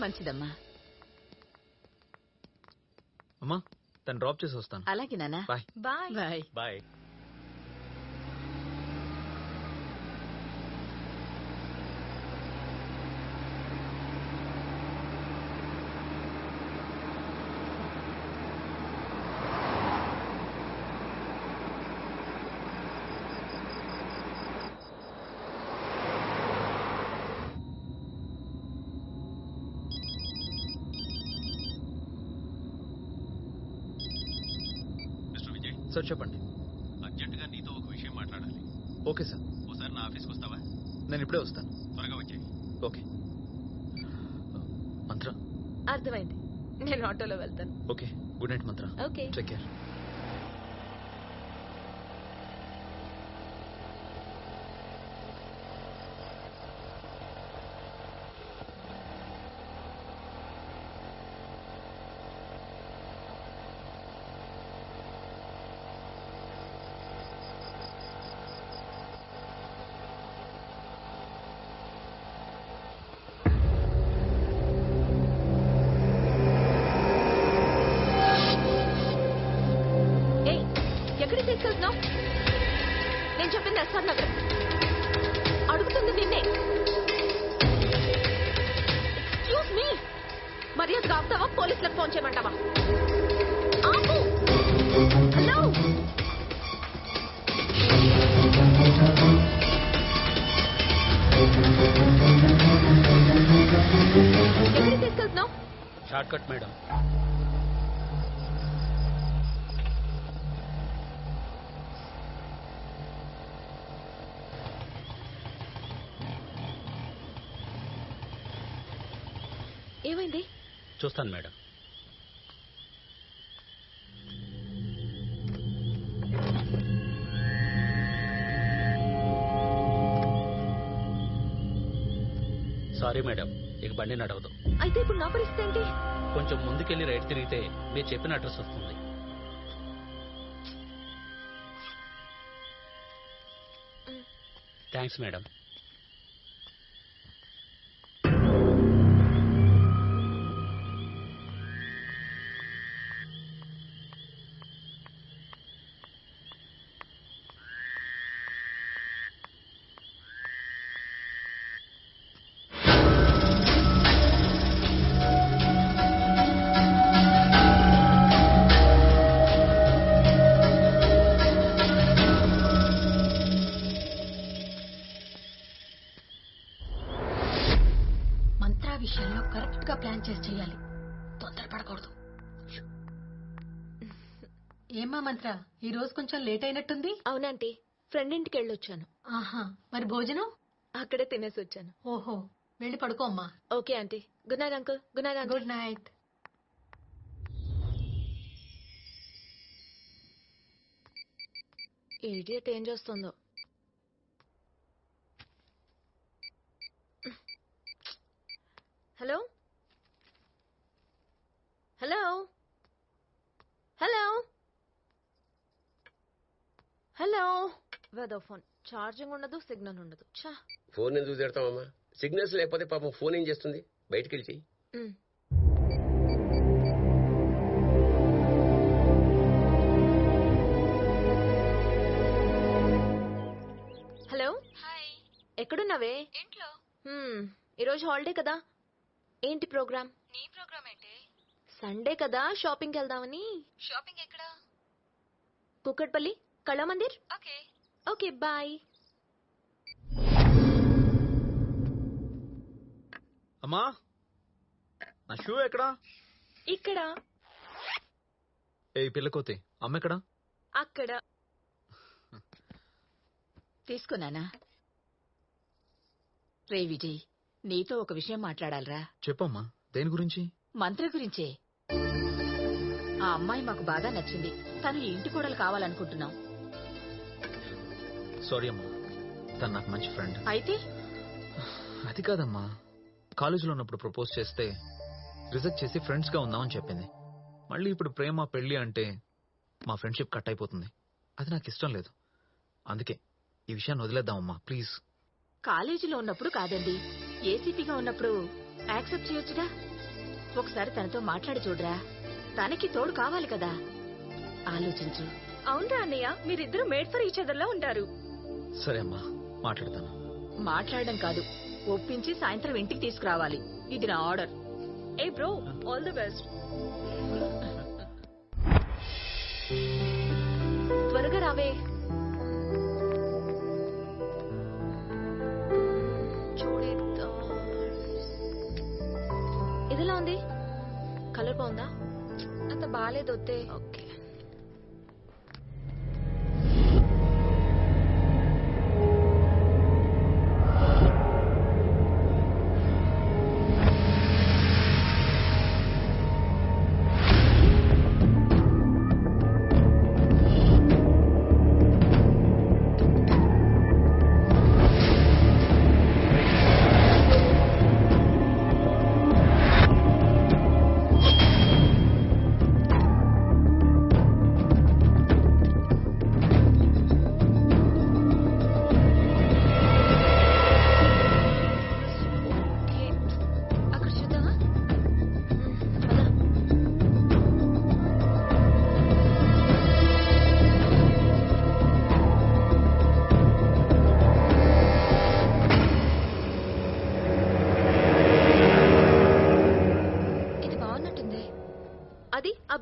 C: మంచిదమ్మా.
L: అమ్మా, తను డ్రాప్ చేసి వస్తాను.
C: అలాగే నాన్న.
L: Bye
C: bye bye
N: bye.
L: Sir చెప్పండి.
N: అర్జెంటుగా నీతో ఒక విషయం మాట్లాడాలి.
L: Okay sir.
N: ఒకసారి నా ఆఫీస్కి వస్తావా?
L: నేను ఇప్పుడే వస్తాను.
N: త్వరగా వచ్చేయి.
L: ఓకే. మంత్ర,
B: అర్థమైంది. నేను ఆటోలో వెళ్తాను.
L: ఓకే. గుడ్ నైట్ మంత్ర.
B: ఓకే.
L: Take care.
B: నేను చెప్పింది ఎస్ఆర్ నగర్. అడుగుతుంది నిన్నే. ఎక్స్క్యూజ్ మీ, మర్యాదగా ఆపుతావా? పోలీసులకు ఫోన్ చేయమంటావా? ఆపు. హలో, ఎక్కడికి తీసుకెళ్తున్నావు?
M: Short cut madam.
A: ఏమైంది?
M: చూస్తాను మేడం. సారీ మేడం, ఇక బండి నడవదు.
B: అయితే ఇప్పుడు నా పరిస్థితి ఏంటి?
M: కొంచెం ముందుకెళ్ళి రైట్ తిరిగితే మీరు చెప్పిన అడ్రస్ వస్తుంది. Thanks madam.
K: విషయంలో కరెక్ట్ గా ప్లాన్ చేసి చెయ్యాలి. తొందరపడకూడదు. ఏమ్మా మంత్ర, ఈ రోజు కొంచెం లేట్ అయినట్టుంది.
B: అవునంటీ, ఫ్రెండ్ ఇంటికి వెళ్ళొచ్చాను.
K: ఆహా, మరి భోజనం
B: అక్కడే తినేసి వచ్చాను.
K: ఓహో, వెళ్ళి పడుకో అమ్మా.
B: Okay aunty. Good night uncle. Good night.
K: Good night.
B: Idiot ఏం చేస్తుందో. Hello hello hello hello. వెదో ఫోన్ ఛార్జింగ్ ఉండదు, సిగ్నల్ ఉండదు. చా,
E: ఫోన్ ఎందుకు తిడతామమ్మా? సిగ్నల్స్ లేకపోతే పాపం ఫోన్ ఏం చేస్తుంది? బయటికి వెళ్ళి చెయ్యి.
B: హలో. ఎక్కడున్నావే?
H: ఇంట్లో.
B: ఈరోజు హాలిడే కదా. ఏంటి ప్రోగ్రామ్?
H: నీ ప్రోగ్రామ్ ఏంటి?
B: సండే కదా, షాపింగ్కి వెళ్దామని.
H: షాపింగ్ ఎక్కడ?
B: Kukatpally Kalamandir.
H: Okay.
B: Okay, bye.
L: అమ్మా, నా షూ ఎక్కడా?
B: ఇక్కడ.
L: ఏ పిల్లకోతే, అమ్మ ఎక్కడా?
B: అక్కడ.
C: తీసుకున్నానా? రే విజయ్, నీతో ఒక విషయం మాట్లాడాలరా.
L: చెప్పమ్మా, దేని గురించి?
C: మంత్ర గురించే. ఆ అమ్మాయి మాకు బాగా నచ్చింది. తను ఈ ఇంటి కోడలు కావాలనుకుంటున్నాం.
L: సారీ అమ్మా, తను నాకు మంచి ఫ్రెండ్.
C: అయితే
L: అది కాదమ్మా, కాలేజీలో ఉన్నప్పుడు ప్రపోజ్ చేస్తే రిజెక్ట్ చేసి ఫ్రెండ్స్ గా ఉందామని చెప్పింది. మళ్ళీ ఇప్పుడు ప్రేమ పెళ్లి అంటే మా ఫ్రెండ్షిప్ కట్ అయిపోతుంది. అది నాకు ఇష్టం లేదు. అందుకే ఈ విషయాన్ని వదిలేద్దామమ్మా, ప్లీజ్.
C: కాలేజీలో ఉన్నప్పుడు కాదండి, ఏసీపీగా ఉన్నప్పుడు యాక్సెప్ట్ చేయొచ్చుగా. ఒకసారి తనతో మాట్లాడి చూడరా. తనకి తోడు కావాలి కదా, ఆలోచించు.
B: అవునరా అన్నయ్య, మీరిద్దరు మేడ్ ఫర్ ఈచ్ అదర్ లా ఉంటారు.
L: సరే అమ్మా, మాట్లాడతాను.
C: మాట్లాడడం కాదు, ఒప్పించి సాయంత్రం ఇంటికి తీసుకురావాలి. ఇది నా order.
B: Hey bro, all the best. త్వరగా రావే. ఇదిలా ఉంది. కలర్ బాగుందా? అంత బాగాలేదు. వద్దే. Okay.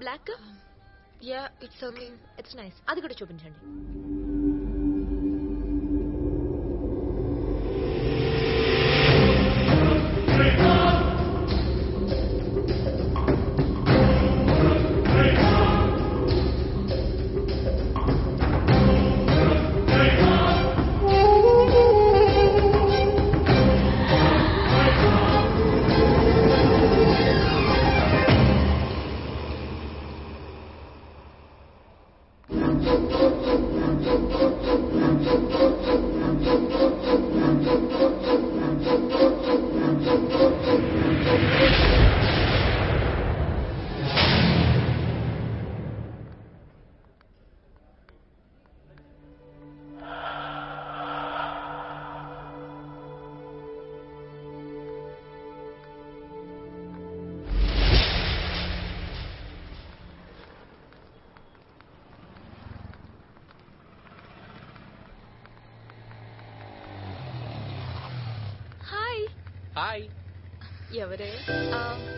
B: Black. Yeah, it's okay, it's nice. అది కూడా చూపించండి.
N: హాయ్.
H: ఎవరే?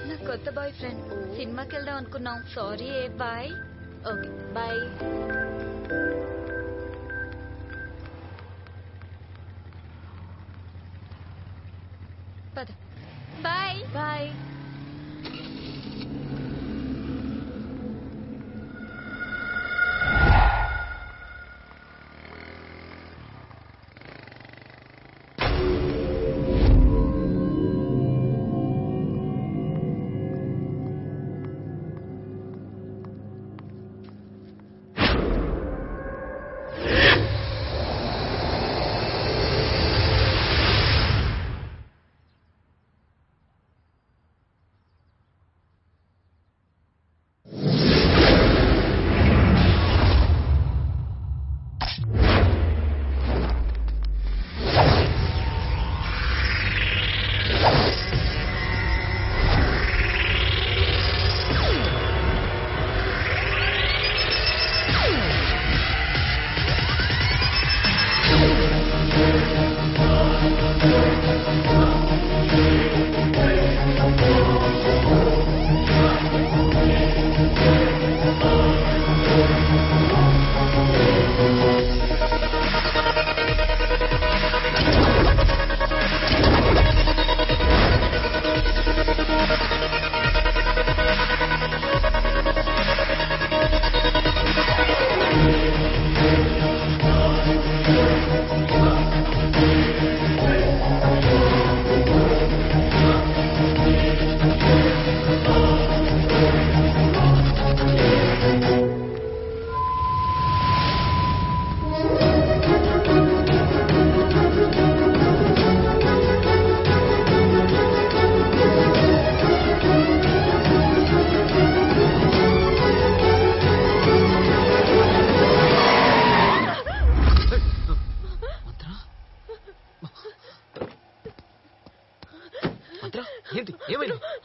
H: నా కొత్త బాయ్ ఫ్రెండ్. సినిమాకి వెళ్దాం అనుకున్నాం. సారీ. బాయ్.
A: Okay bye.
H: పద. బాయ్.
A: బాయ్.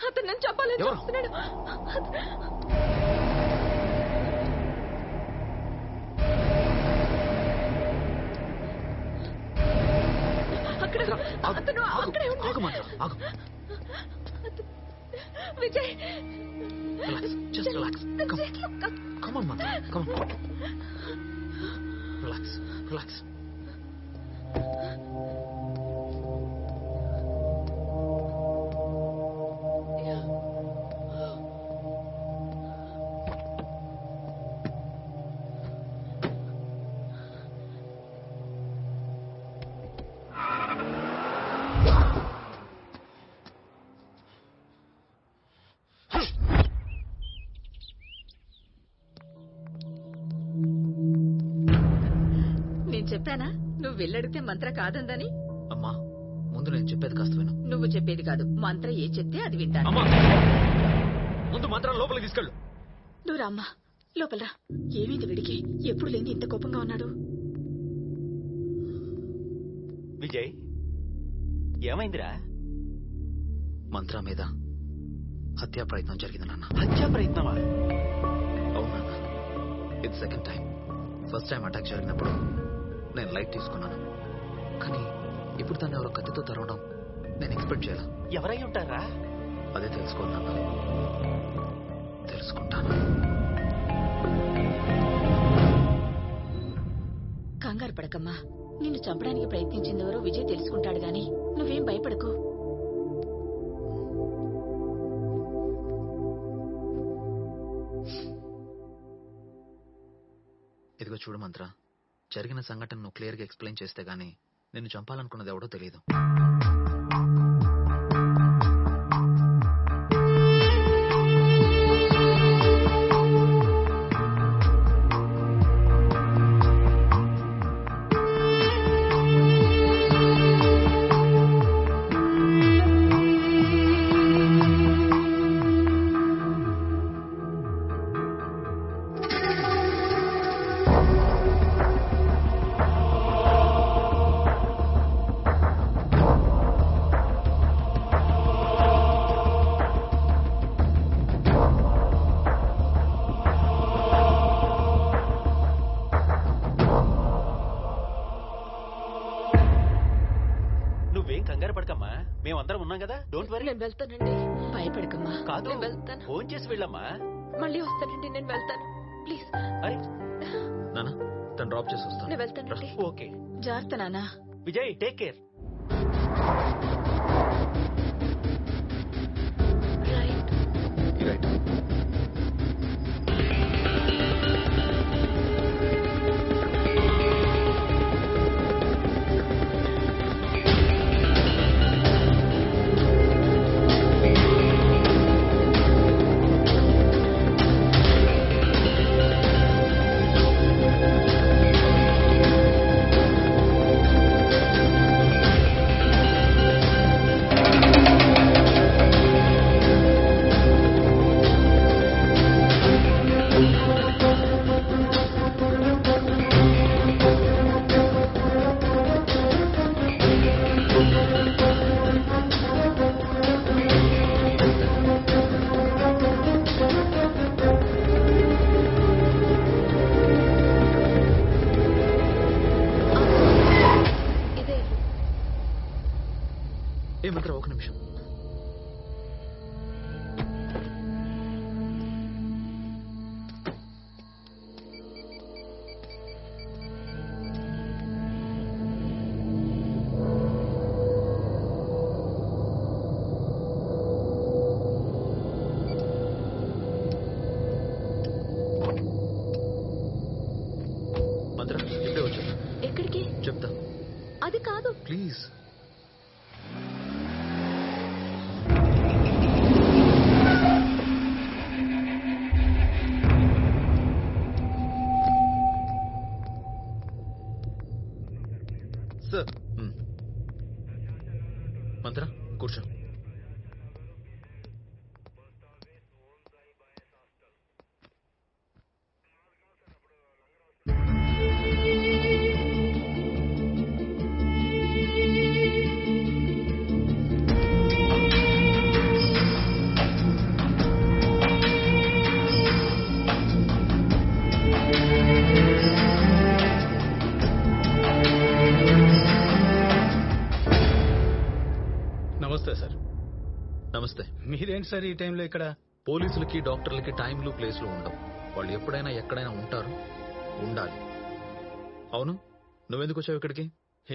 B: అతను నన్ను చెప్పాలని చూస్తున్నాడు. అక్కడ అతను అక్కడే ఉన్నాడు. Vijay,
L: just relax. Come on, Mantra. Come on. Relax.
C: చెప్పానా నువ్వు వెళ్ళడితే మంత్ర కాదందని?
L: అమ్మా, ముందు నేను చెప్పేది కాస్త విను.
C: నువ్వు చెప్పేది కాదు, మంత్ర ఏ చెప్తే అది వింటాను.
L: ముందు మంత్రం లోపలికి తీసుకెళ్ళు.
B: నువ్వు రామ్మా, లోపలరా. ఏమైంది విడికి? ఎప్పుడు లేని ఇంత కోపంగా ఉన్నాడు.
N: విజయ్, ఏమైందిరా?
L: మంత్ర మీద హత్యా ప్రయత్నం జరిగింది నాన్న.
N: హత్యా ప్రయత్నమా?
L: అవును నాన్న, ఇది second time. First time attack జరిగినప్పుడు నేను లైట్ తీసుకున్నాను, కానీ ఇప్పుడు తను ఎవరో కత్తితో తరవడం నేను ఎక్స్పెక్ట్ చేయాల.
N: ఎవరై ఉంటారా?
L: అదే తెలుసుకోవాలన్నా. తెలుసుకుంటాను.
C: కంగారు పడకమ్మా. నిన్ను చంపడానికి ప్రయత్నించిందెవరో విజయ్ తెలుసుకుంటాడు గాని నువ్వేం భయపడకు.
L: ఇదిగో చూడు మంత్ర, జరిగిన సంఘటన నువ్వు క్లియర్ గా ఎక్స్ప్లెయిన్ చేస్తే గానీ నిన్ను చంపాలనుకున్నది ఎవడో తెలియదు.
N: కంగారు పడకమ్మా, మేమందరం ఉన్నాం కదా, డోంట్ వరీ.
C: నేను వెళ్తానండి. భయపడకమ్మా.
N: కాదు,
C: నేను వెళ్తాను.
N: ఫోన్ చేసి వెళ్ళమ్మా.
C: మళ్ళీ వస్తానండి, నేను వెళ్తాను. ప్లీజ్.
L: నానా తను డ్రాప్ చేసి వస్తాను.
C: నేను వెళ్తానండి.
N: ఓకే.
C: జాగ్రత్త నానా.
N: Vijay, take care.
L: రైట్. ఏమంటారా? ఒక నిమిషం. మంత్ర ఇప్పుడే వచ్చా.
C: ఎక్కడికి?
L: చెప్తా.
C: అది కాదు.
L: ప్లీజ్. సార్. మంత్ర కూర్చో.
M: నమస్తే సార్.
L: నమస్తే.
M: మీరేంటి సార్ ఈ టైంలో ఇక్కడ?
L: పోలీసులకి డాక్టర్లకి టైంలు ప్లేస్లు ఉండవు. వాళ్ళు ఎప్పుడైనా ఎక్కడైనా ఉంటారు, ఉండాలి. అవును, నువ్వెందుకు వచ్చావు ఇక్కడికి?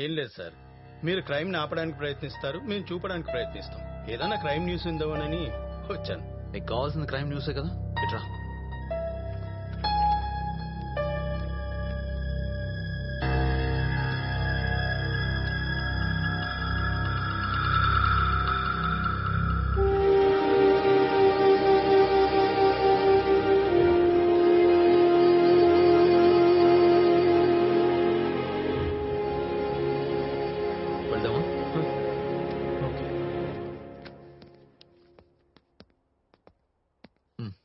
M: ఏం లేదు సార్, మీరు క్రైమ్ ని ఆపడానికి ప్రయత్నిస్తారు, మేము చూపడానికి ప్రయత్నిస్తాం. ఏదైనా క్రైమ్ న్యూస్ ఉందామని వచ్చాను.
L: నీకు కావాల్సిన క్రైమ్ న్యూసే కదా, ఇట్రా.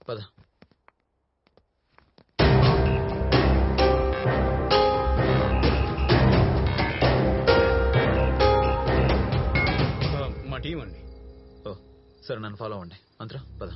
L: పద.
M: మా టీం అండి.
L: ఓ సరే, నన్ను ఫాలో అవ్వండి. మంత్ర పద.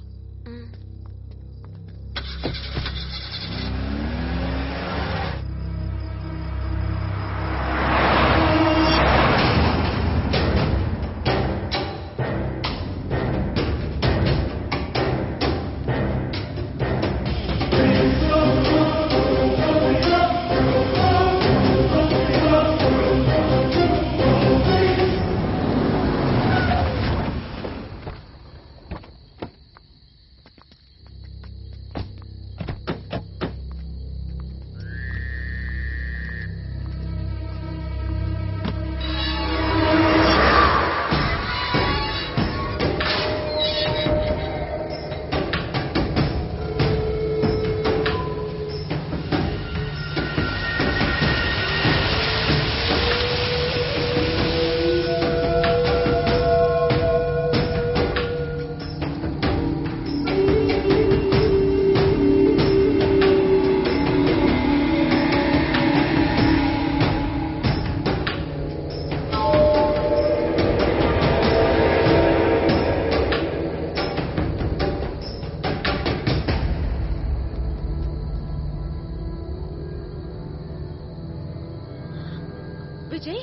C: విజయ్,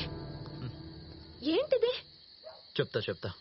C: ఏంటిది?
L: చెప్తా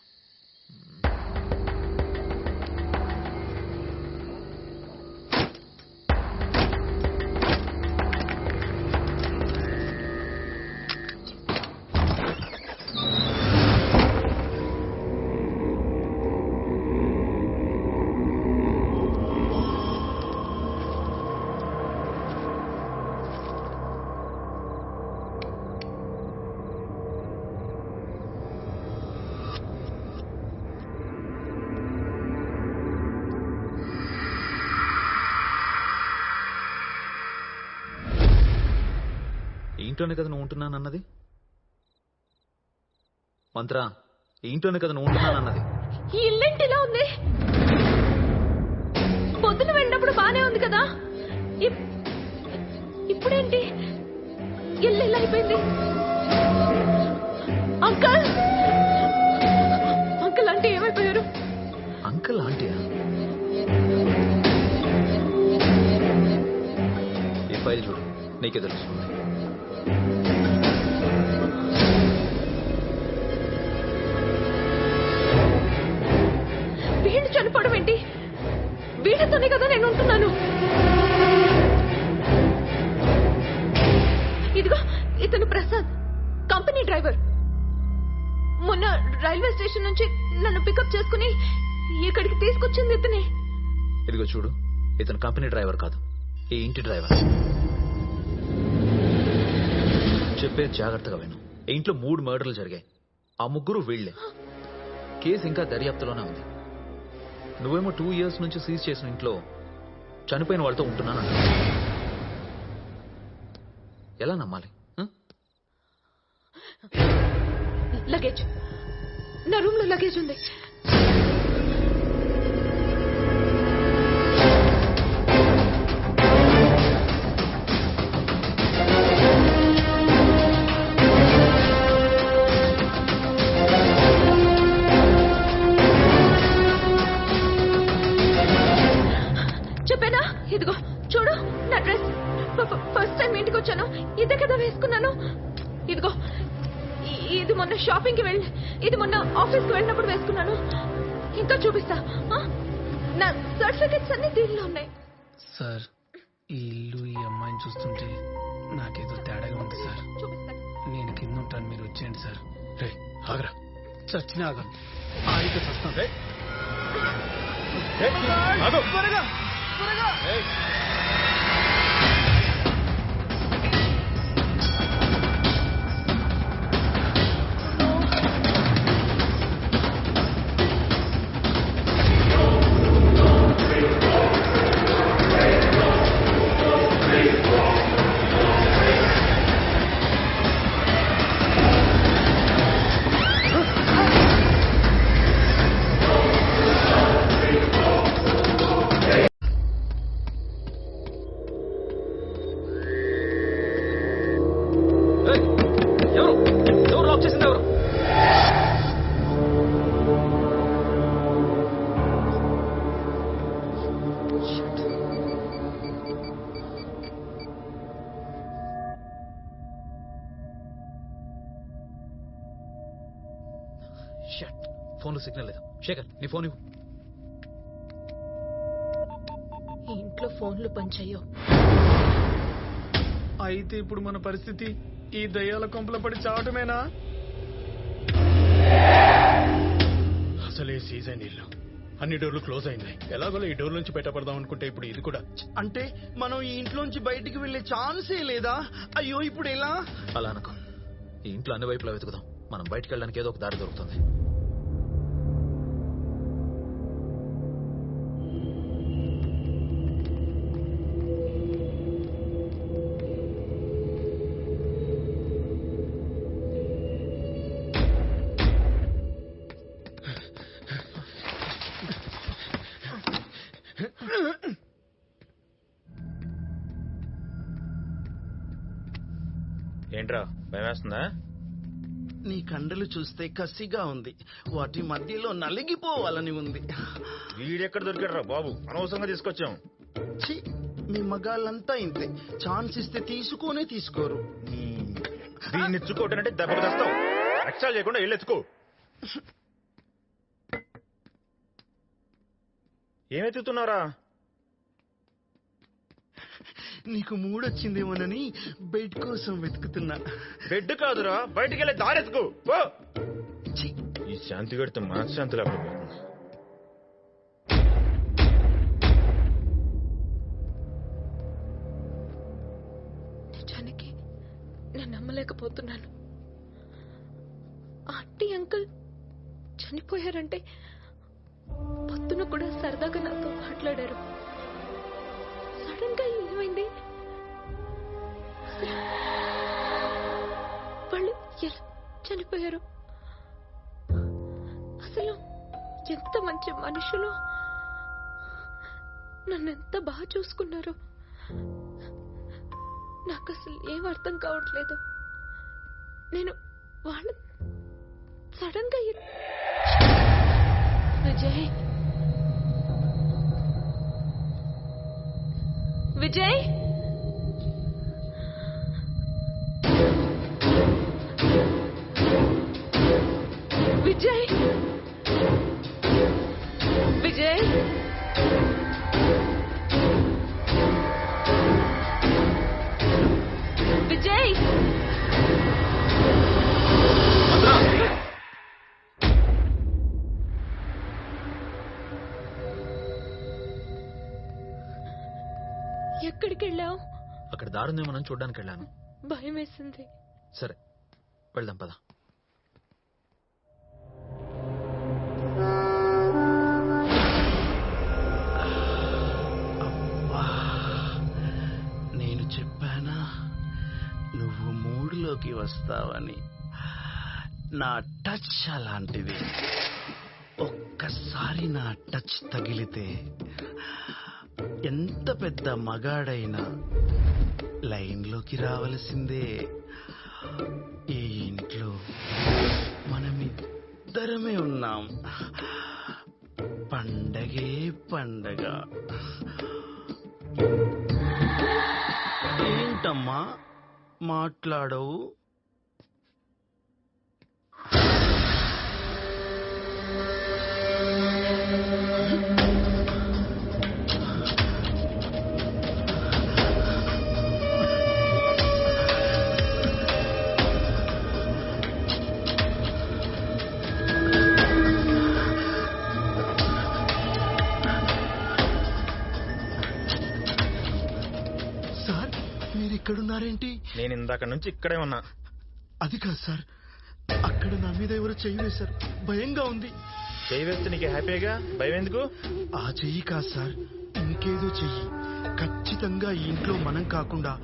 L: ఇంట్లోనే కదా నువ్వు ఉంటున్నానన్నది మంత్ర, ఇంట్లోనే కదా నువ్వు ఉంటున్నానన్నది.
B: ఈ ఇల్లేంటి ఇలా ఉంది? పొద్దున వెళ్ళినప్పుడు బానే ఉంది కదా, ఇప్పుడేంటి ఇల్లు ఇలా అయిపోయింది? అంకల్ అంకల్ అంటే ఏమైపోయారు?
L: అంకల్ ఆంటీయా? ఈ ఫైల్ చూడు, నీకే తెలుస్తుంది.
B: వీడు చనిపోవడం ఏంటి? వీడితోనే కదా నేను ఉంటున్నాను. ఇదిగో ఇతను ప్రసాద్, కంపెనీ డ్రైవర్. మొన్న రైల్వే స్టేషన్ నుంచి నన్ను పికప్ చేసుకుని ఇక్కడికి తీసుకొచ్చింది ఇతనే.
L: ఇదిగో చూడు, ఇతను కంపెనీ డ్రైవర్ కాదు, ఈ ఇంటి డ్రైవర్. చెప్పే జాగ్రత్తగా విను. ఈ ఇంట్లో 3 మర్డర్లు జరిగాయి. ఆ 3 వీళ్లే. కేసు ఇంకా దర్యాప్తులోనే ఉంది. నువ్వేమో 2 years నుంచి సీజ్ చేసిన ఇంట్లో చనిపోయిన వాళ్ళతో ఉంటున్నాను. ఎలా నమ్మాలి?
B: లగేజ్ నా రూమ్ లో లగేజ్ ఉంది. చెప్పానా? ఇదిగో చూడు నా డ్రెస్. ఫస్ట్ టైం ఇంటికి వచ్చాను, ఇదే కదా వేసుకున్నాను. ఇదిగో ఇది మొన్న షాపింగ్ కి వెళ్ళి, ఇది మొన్న ఆఫీస్ కి వెళ్ళినప్పుడు వేసుకున్నాను. ఇంకా చూపిస్తా. నా సర్టిఫికెట్స్ అన్ని దీనిలో ఉన్నాయి.
O: సార్, ఈ ఇల్లు ఈ అమ్మాయిని చూస్తుంటే నాకేదో తేడాగా ఉంది సార్. నేను కింద ఉంటాను, మీరు వచ్చేయండి సార్. రే ఆగరా, చచ్చిన ఆగను. ఆగితే చస్తాను. త్వరగా త్వరగా.
L: ఫోన్లో సిగ్నల్ లేదు. శేఖర్, నీ ఫోన్ ఇవ్వు.
B: ఈ ఇంట్లో ఫోన్లు పనిచేయవు.
O: అయితే ఇప్పుడు మన పరిస్థితి ఈ దయ్యాల కొంపల పడి చావటమేనా?
P: అసలే సీజన్ ఇల్లు, అన్ని డోర్లు క్లోజ్ అయినాయి. ఎలాగోలా ఈ డోర్ నుంచి బయటపడదాం అనుకుంటే ఇప్పుడు ఇది కూడా.
O: అంటే మనం ఈ ఇంట్లోంచి బయటికి వెళ్లే ఛాన్సే లేదా? అయ్యో, ఇప్పుడు ఎలా?
L: అలా అనుకో, ఈ ఇంట్లో అన్ని వైపులా వెతుకుదాం. మనం బయటికి వెళ్ళడానికి ఏదో ఒక దారి దొరుకుతుంది.
Q: ఏంట్రా, భయమేస్తుందా?
O: నీ కండలు చూస్తే కసిగా ఉంది, వాటి మధ్యలో నలిగిపోవాలని ఉంది.
Q: వీడెక్కడ దొరికాడరా బాబు, అనవసరంగా తీసుకొచ్చాం.
O: ఛీ, మీ మగాళ్ళంతా ఇంతే, ఛాన్స్ ఇస్తే తీసుకోనే తీసుకోరు.
Q: దీన్ని ఎత్తుకోవటంటే దెబ్బకు తెస్తావు. ఎక్స్ట్రా చేయకుండా వెళ్ళి ఎత్తుకో. ఏమెత్తుతున్నారా?
R: నీకు మూడొచ్చిందేమోనని బెడ్ కోసం వెతుకుతున్నా.
Q: బెడ్ కాదురా, బయటికి వెళ్ళి దారెత్తుకు. ఈ శాంతి గడితే మనశ్శాంతి లేకపోతుంది.
B: నిజానికి నేను నమ్మలేకపోతున్నాను. ఆంటీ అంకుల్ చనిపోయారంటే పొద్దున కూడా సరదాగా నాతో మాట్లాడారు. సడన్ గా ఏమైంది? వాళ్ళు ఎలా చనిపోయారు? అసలు ఎంత మంచి మనుషులు, నన్నెంత బాగా చూసుకున్నారు. నాకు అసలు ఏం అర్థం కావట్లేదు. నేను వాళ్ళు సడన్ గా విజయ్ విజయ్ విజయ్ విజయ్ విజయ్ ఎక్కడికి వెళ్ళావు?
L: అక్కడ దారుందేమోనని చూడ్డానికి వెళ్ళాను.
B: భయం వేసింది.
L: సరే వెళ్దాం పద.
O: నేను చెప్పానా నువ్వు మూడులోకి వస్తావని? నా టచ్ అలాంటిది. ఒక్కసారి నా టచ్ తగిలితే ఎంత పెద్ద మగాడైనా లైన్లోకి రావలసిందే. ఈ ఇంట్లో మనమిద్దరమే ఉన్నాం. పండగే పండగ. ఏంటమ్మా మాట్లాడవు? ఇక్కడున్నారేంటి?
Q: నేను ఇందాక నుంచి ఇక్కడే ఉన్నా.
O: అది కాదు సార్, అక్కడ నా మీద ఎవరో చెయ్యి వేశారు. భయంగా ఉంది.
Q: చెయ్యి వేస్తే నీకు హ్యాపీగా, భయం ఎందుకు?
O: ఆ చెయ్యి కాదు సార్, ఇంకేదో చెయ్యి. ఖచ్చితంగా ఈ ఇంట్లో మనం కాకుండా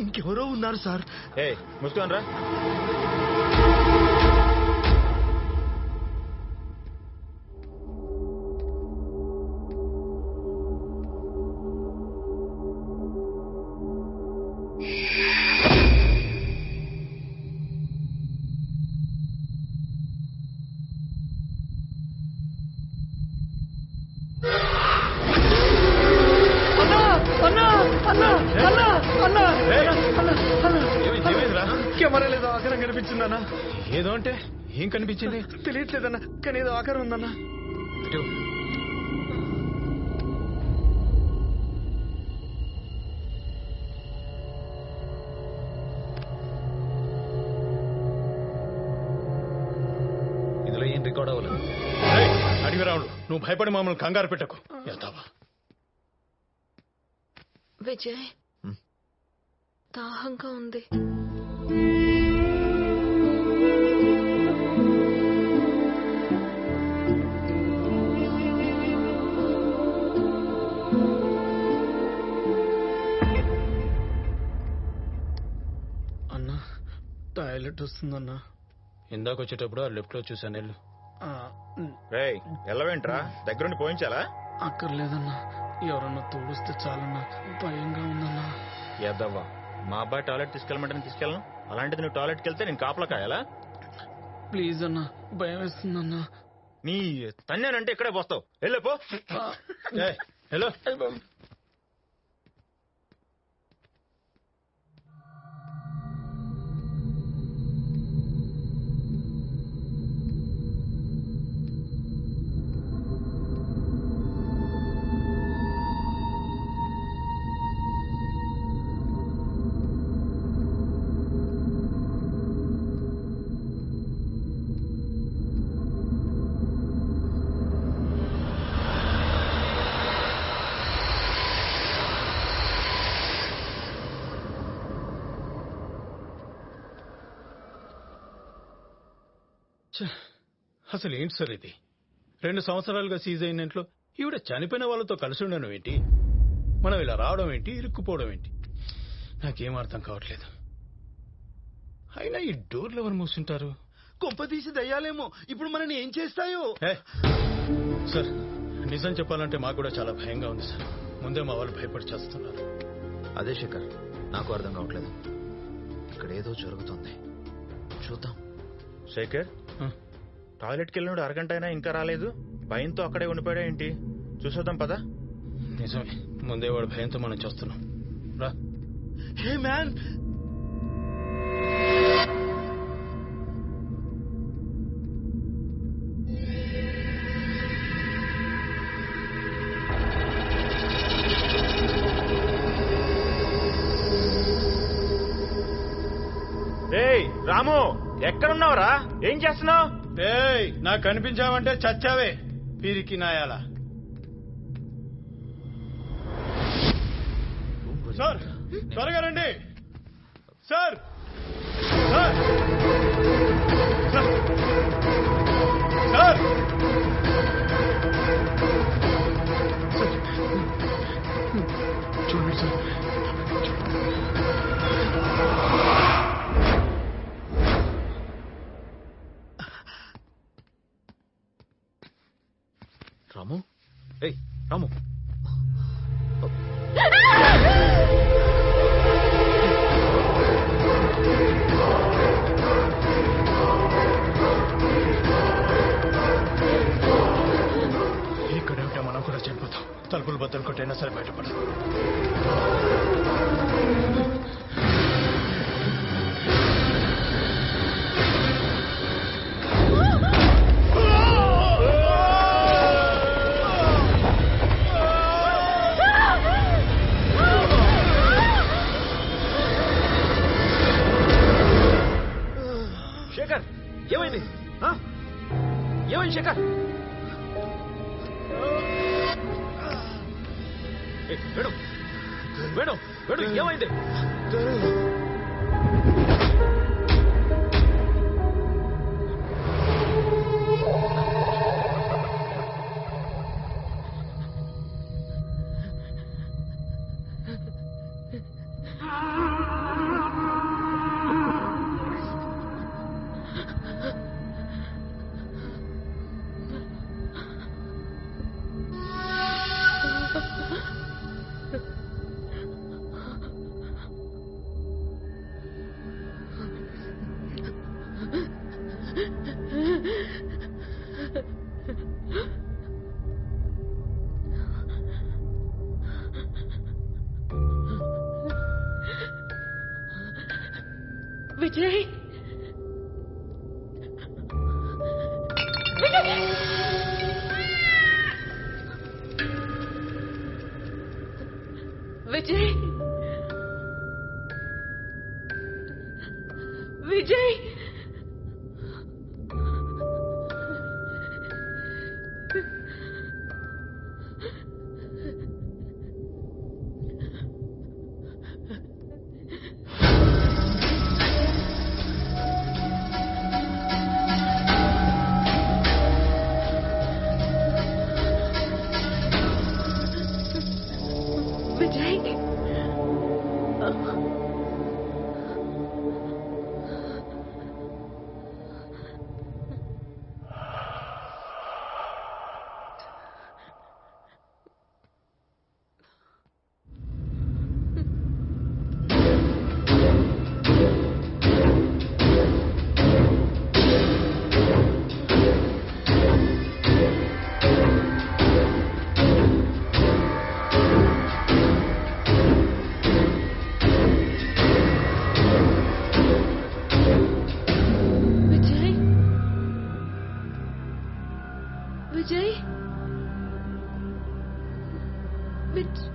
O: ఇంకెవరో ఉన్నారు సార్.
Q: ముసుకోనరా.
O: కెమెరా లేదో ఆకారం కనిపించిందన్నా. ఏదో అంటే ఏం కనిపించింది తెలియట్లేదన్నా, కానీ ఏదో ఆకారం ఉందన్నా.
L: ఇందులో ఏం రికార్డ్ అవ్వలేదు.
P: అడిగి రావుడు, నువ్వు భయపడి మమ్మల్ని కంగారు పెట్టకు. వెళ్తావా?
B: విజయ్, దాహంగా ఉంది.
O: అన్నా టాయిలెట్ వస్తుందన్నా.
P: ఇందాక వచ్చేటప్పుడు ఆ లెఫ్ట్ లో చూసాను. వెళ్ళు.
Q: ఎల్లవేంట్రా, దగ్గరుండి పోయించాలా?
O: అక్కర్లేదన్నా, ఎవరన్నా తోడుస్తే చాలన్నా, భయంగా ఉందన్నా.
Q: ఏదవ్వా, మా అబ్బాయి టాయిలెట్ తీసుకెళ్ళమంటే తీసుకెళ్ళను. అలాంటిది నువ్వు టాయిలెట్కి వెళ్తే నేను కాపలా కాయాలా?
O: ప్లీజ్ అన్నా, భయం వేస్తుందన్నా.
Q: నీ తన్నానంటే ఇక్కడే పోస్తావు. వెళ్ళపో. హలో,
P: అసలు ఏంటి సార్ ఇది? 2 సంవత్సరాలుగా సీజ్ అయిన ఇంట్లో ఈవిడ చనిపోయిన వాళ్ళతో కలిసి ఉండడం ఏంటి? మనం ఇలా రావడం ఏంటి, ఇరుక్కుపోవడం ఏంటి? నాకేం అర్థం కావట్లేదు. అయినా ఈ డోర్లు ఎవరు మూసుంటారు?
R: కొంపదీసి దయ్యాలేమో ఇప్పుడు మనని ఏం చేస్తాయో.
P: సార్ నిజం చెప్పాలంటే మాకు కూడా చాలా భయంగా ఉంది సార్. ముందే మా వాళ్ళు భయపడి చేస్తున్నారు.
L: అదే శేఖర్, నాకు అర్థం కావట్లేదు. ఇక్కడ ఏదో జరుగుతుంది, చూద్దాం.
Q: శేఖర్, టాయిలెట్కి వెళ్ళినప్పుడు అరగంట అయినా ఇంకా రాలేదు. భయంతో అక్కడే ఉండిపోయాడా ఏంటి? చూసొద్దాం పదా.
P: నిజమే, ముందే వాడు భయంతో మనం చూస్తున్నాం. రా.
R: హే మ్యాన్,
Q: రాము ఎక్కడున్నావురా? ఏం చేస్తున్నావు?
P: నాకు కనిపించావంటే చచ్చావే పీరికి నాయాల. సార్ త్వరగా రండి సార్. సార్ సార్ చూడండి సార్.
L: రాము, ఏయ్ రాము.
P: ఇక్కడ ఉంటే మనం కూడా చనిపోతాం. తలుపులు బద్దలు కొట్టైనా సరే బయటపడదు.
L: శేఖర్, ఏమైంది? ఏమైంది శేఖర్? వేణు వేణు వేణు, ఏమైంది?
B: విజయ్, విజయ్, విజయ్, విజయ్, విజయ్.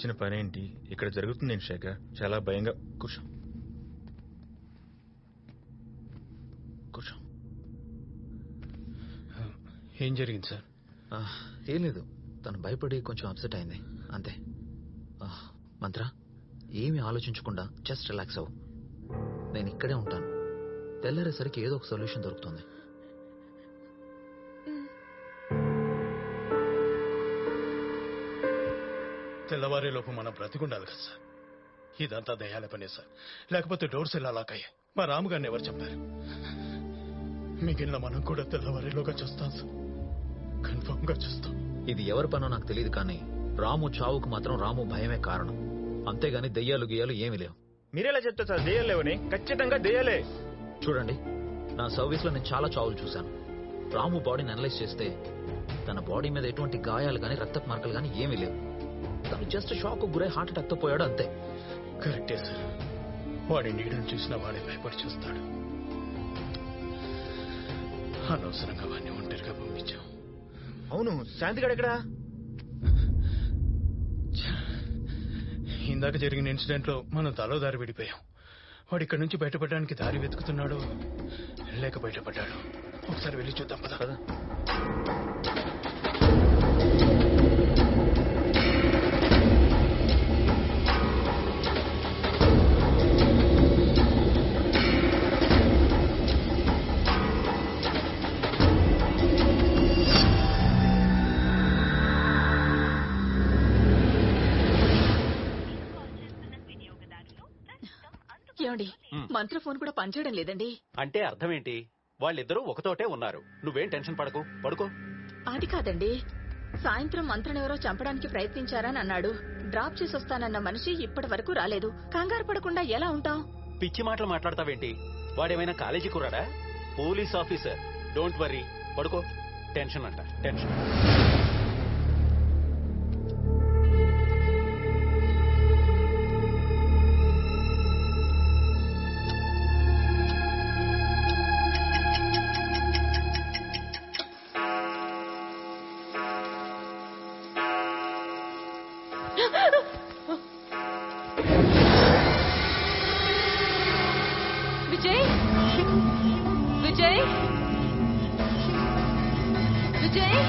Q: వచ్చిన పనేంటి ఇక్కడ జరుగుతుంది ఏంటి శేఖర్? చాలా భయంగా. కూర్చో కూర్చో.
P: ఏం జరిగింది సార్?
L: ఏం లేదు, తను భయపడి కొంచెం అప్సెట్ అయింది అంతే. మంత్ర, ఏమీ ఆలోచించకుండా జస్ట్ రిలాక్స్ అవ్వు. నేను ఇక్కడే ఉంటాను. తెల్లారేసరికి ఏదో ఒక సొల్యూషన్ దొరుకుతుంది.
P: తెల్లవారేలోపు మనం బ్రతికుండాలి కదా సార్. ఇదంతా దయాల పనే సార్, లేకపోతే డోర్స్ ఎలా లాక్ అయ్యాయి? మా రాముగారిని ఎవరు చెప్పారు? మిగిలిన మనం కూడా తెల్లవారేలోగా చూస్తాం సార్, కన్ఫర్మ్ గా చూస్తాం.
L: ఇది ఎవరి పనో నాకు తెలియదు, కానీ రాము చావుకు మాత్రం రాము భయమే కారణం. అంతేగాని దెయ్యాలు గియ్యాలు ఏమీ లేవు.
Q: మీరెలా చెప్తారు సార్? దెయ్యాలేవని? ఖచ్చితంగా దెయ్యాలే.
L: చూడండి, నా సర్వీస్ లో నేను చాలా చావులు చూశాను. రాము బాడీని అనలైజ్ చేస్తే తన బాడీ మీద ఎటువంటి గాయాలు గానీ రక్తపు మార్కలు గానీ ఏమీ లేవు. తను జస్ట్ షాక్ గురై హార్ట్ అటాక్ తో పోయాడు అంతే.
P: కరెక్టే సార్, వాడి నీడని చూసినా వాడే భయపడి చూస్తాడు. అనవసరంగా వాడిని ఒంటరిగా పంపించాం.
Q: అవును, శాంతిగాడు ఎక్కడా?
P: ఇందాక జరిగిన ఇన్సిడెంట్ లో మనం తలో దారి విడిపోయాం. వాడు ఇక్కడి నుంచి బయటపడడానికి దారి వెతుకుతున్నాడు, లేక బయటపడ్డాడు. ఒకసారి వెళ్ళి చూద్దాం పద.
C: ఏమండి, మంత్ర ఫోన్ కూడా పనిచేయడం లేదండి.
N: అంటే అర్థం ఏంటి? వాళ్ళిద్దరూ ఒకతోటే ఉన్నారు. నువ్వేం టెన్షన్ పడకు, పడుకో.
C: అది కాదండి, సాయంత్రం మంత్రనెవరో చంపడానికి ప్రయత్నించారని అన్నాడు. డ్రాప్ చేసి వస్తానన్న మనిషి ఇప్పటి వరకు రాలేదు. కంగారు పడకుండా ఎలా ఉంటాం?
N: పిచ్చి మాటలు మాట్లాడతావేంటి? వాడేమైనా కాలేజీ కుర్రాడా? Police officer. డోంట్ వరీ, పడుకో. టెన్షన్ అంట, టెన్షన్.
B: విజయ్, విజయ్, విజయ్,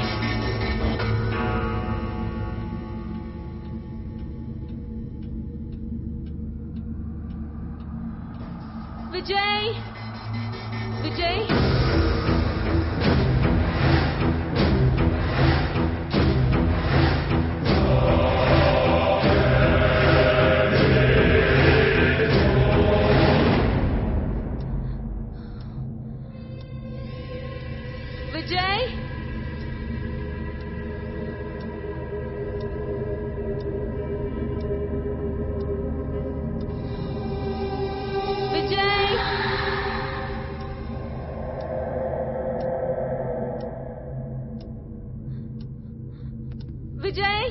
B: విజయ్, విజయ్. విజయ్, విజయ్, విజయ్.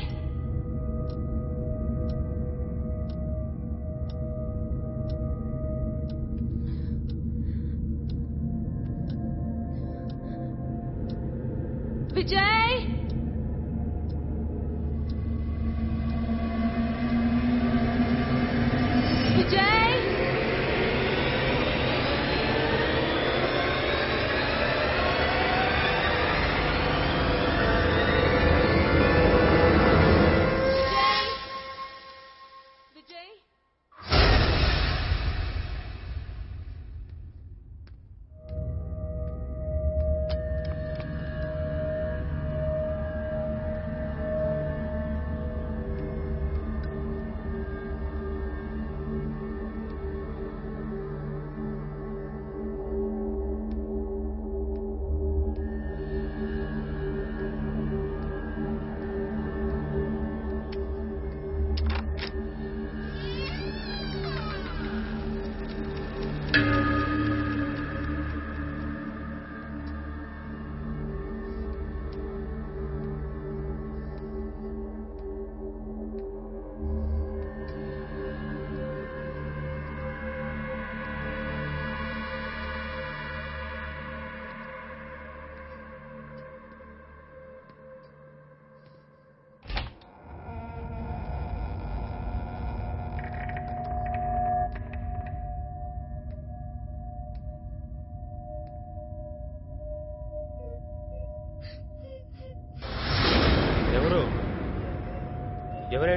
B: విజయ్, విజయ్. విజయ్,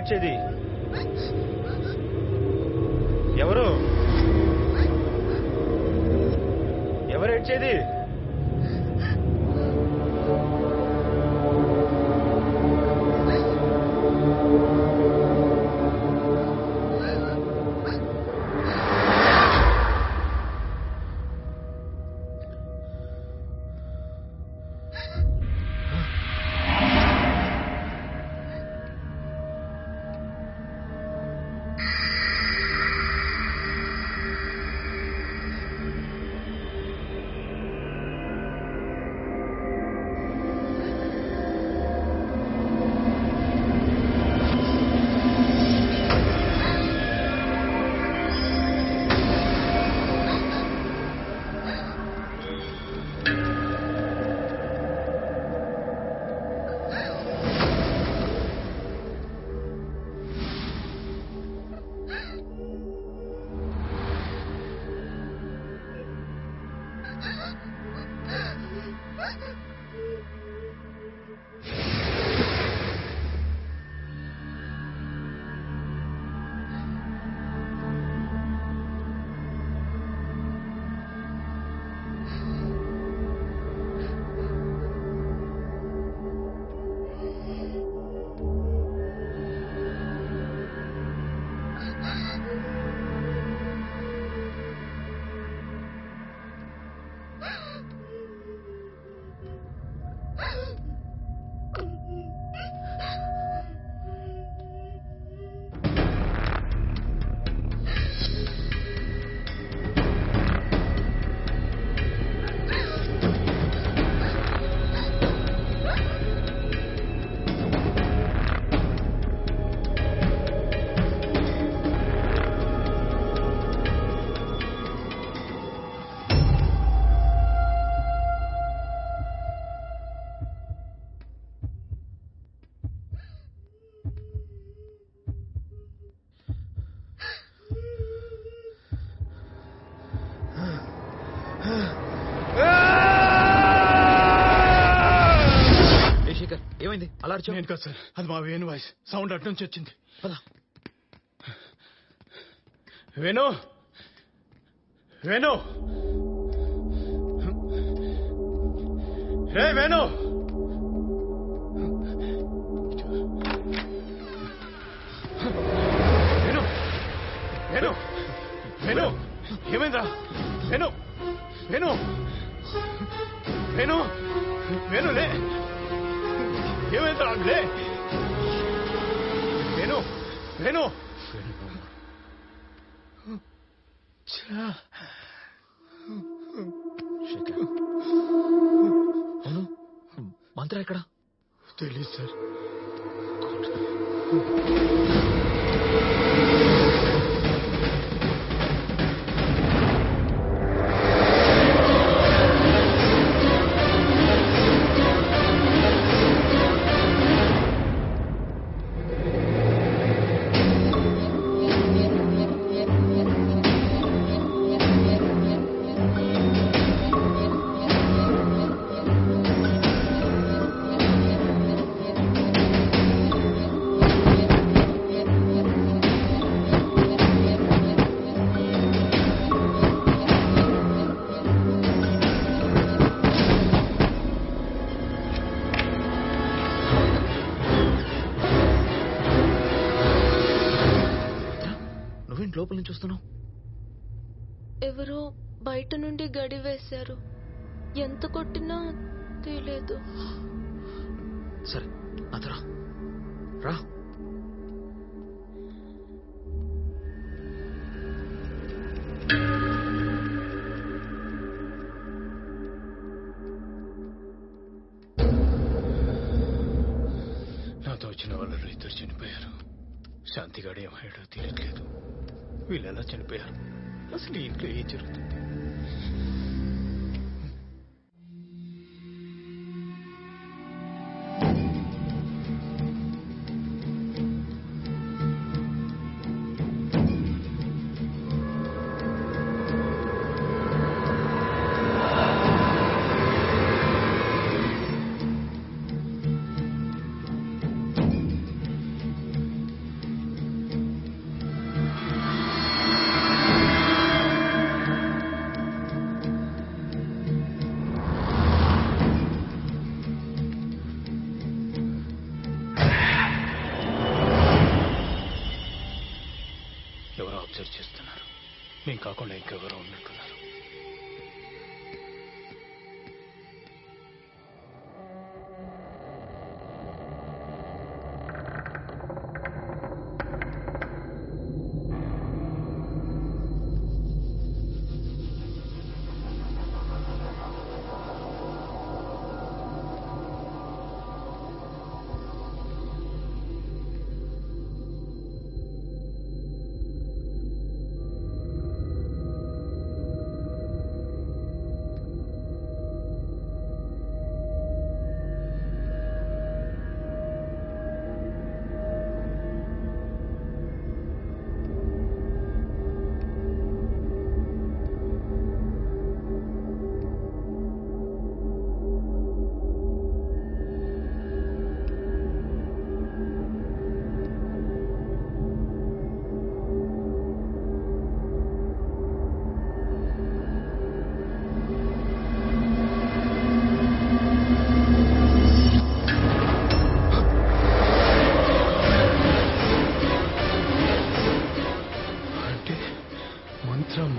Q: ఏడ్చేది? ఎవరు ఎవరు ఏడ్చేది?
L: ఏమైంది అలా అరిచావు?
P: నేను కాదు సార్, అది మా వేణు వాయిస్. సౌండ్ అటు నుంచి వచ్చింది. వేణు వేణు రే వేణు వేణు వేణు వేణు ఏమైందా? వేణు వేణు వేణు వేణు లే, ఏమైందా? లే వేణు వేణు
L: అవును, మంత్ర ఎక్కడ?
P: తెలీదు సార్.
L: లోపల నుంచి చూస్తున్నావు?
B: ఎవరో బయట నుండి గడి వేశారు. ఎంత కొట్టినా తెలియదు.
L: సరే నాతో రా. రా.
P: నాతో వచ్చిన వాళ్ళలో ఇద్దరు చనిపోయారు. శాంతిగాడు ఏమయ్యాడో తెలియట్లేదు. వీళ్ళు ఎలా చనిపోయారు? అసలు ఈ ఇంట్లో ఏం జరుగుతుంది?
O: ఎవరో అబ్జర్వ్ చేస్తున్నారు. మేము కాకుండా ఇంకెవరో ఉన్నట్టున్నారు.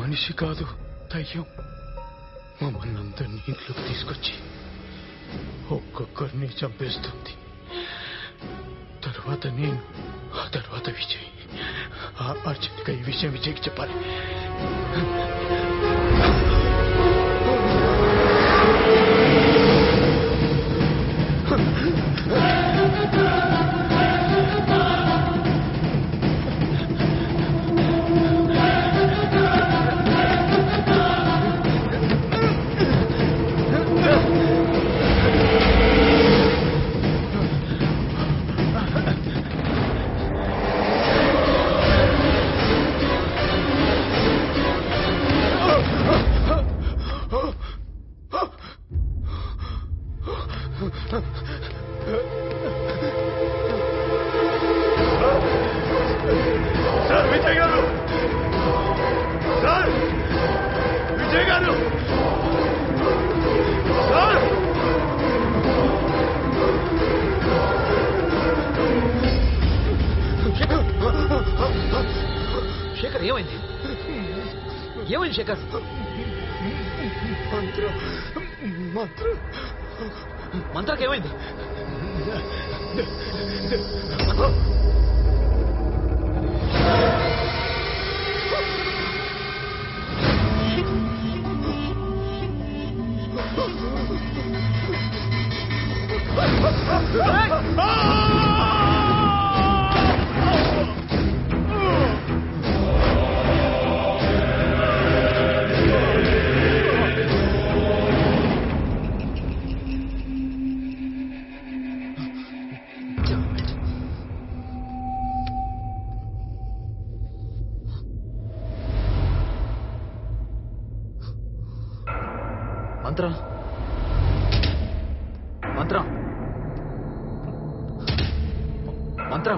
O: మనిషి కాదు, దయ్యం మమ్మల్ని అందరినీ ఇంట్లోకి తీసుకొచ్చి ఒక్కొక్కరిని చంపేస్తుంది. తర్వాత నేను, ఆ తర్వాత విజయ్. అర్జెంట్గా ఈ విషయం విజయ్కి చెప్పాలి.
P: సార్ విజయ్ గారు, సార్ విజయ్ గారు, సార్
L: శేఖర్ ఏమైంది? ఏమైంది శేఖర్? మంత్రకి ఏమైంది? మంత్ర మంత్ర మంత్ర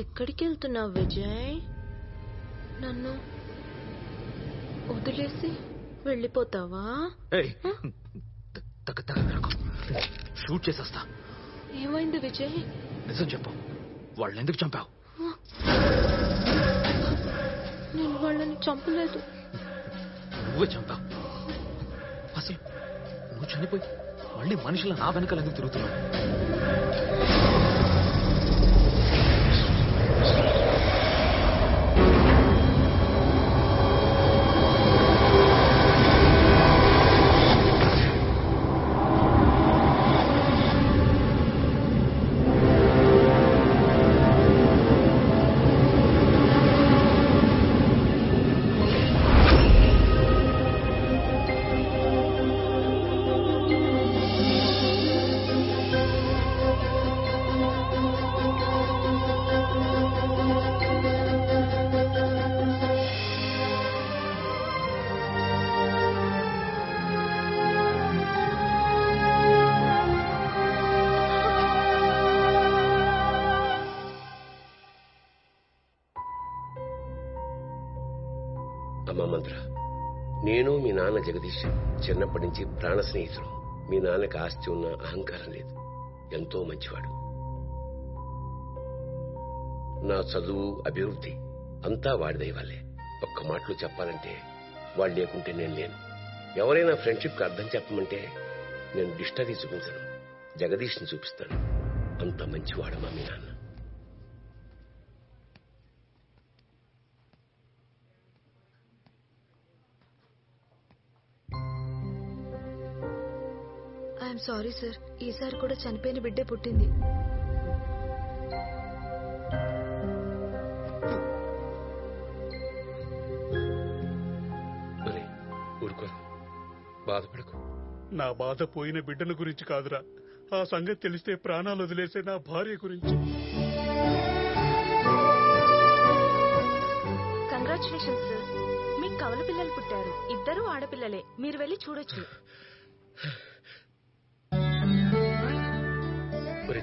B: ఎక్కడికి వెళ్తున్నావు విజయ్? నన్ను వదిలేసి వెళ్ళిపోతావా?
L: షూట్ చేసేస్తా.
B: ఏమైంది విజయ్?
L: నిజం చెప్పు, వాళ్ళని ఎందుకు చంపావు?
B: నేను వాళ్ళని చంపలేదు.
L: నువ్వే చంపావు. అసలు నువ్వు చనిపోయి మళ్ళీ మనుషుల నా వెనకాల ఎందుకు తిరుగుతున్నావు?
E: అమ్మా మంత్ర, నేను మీ నాన్న జగదీష్ చిన్నప్పటి నుంచి ప్రాణ స్నేహితులు. మీ నాన్నకి ఆస్తి ఉన్న అహంకారం లేదు, ఎంతో మంచివాడు. నా చదువు అభివృద్ధి అంతా వాడి దయవల్లే. ఒక్క మాటలో చెప్పాలంటే వాడు లేకుంటే నేను లేను. ఎవరైనా ఫ్రెండ్షిప్కి అర్థం చెప్పమంటే నేను డిక్షనరీ చూపించను, జగదీష్ని చూపిస్తాను. అంత మంచివాడమ్మా మీ నాన్న.
B: ఐఎమ్ సారీ సార్, ఈసారి కూడా చనిపోయిన బిడ్డే పుట్టింది.
E: ఊరుకోరా, బాధపడకు.
P: నా బాధ పోయిన బిడ్డల గురించి కాదురా, ఆ సంగతి తెలిస్తే ప్రాణాలు వదిలేసే నా భార్య గురించి.
C: కంగ్రాచులేషన్స్ సార్, మీకు కవల పిల్లలు పుట్టారు. ఇద్దరు ఆడపిల్లలే. మీరు వెళ్ళి చూడొచ్చు.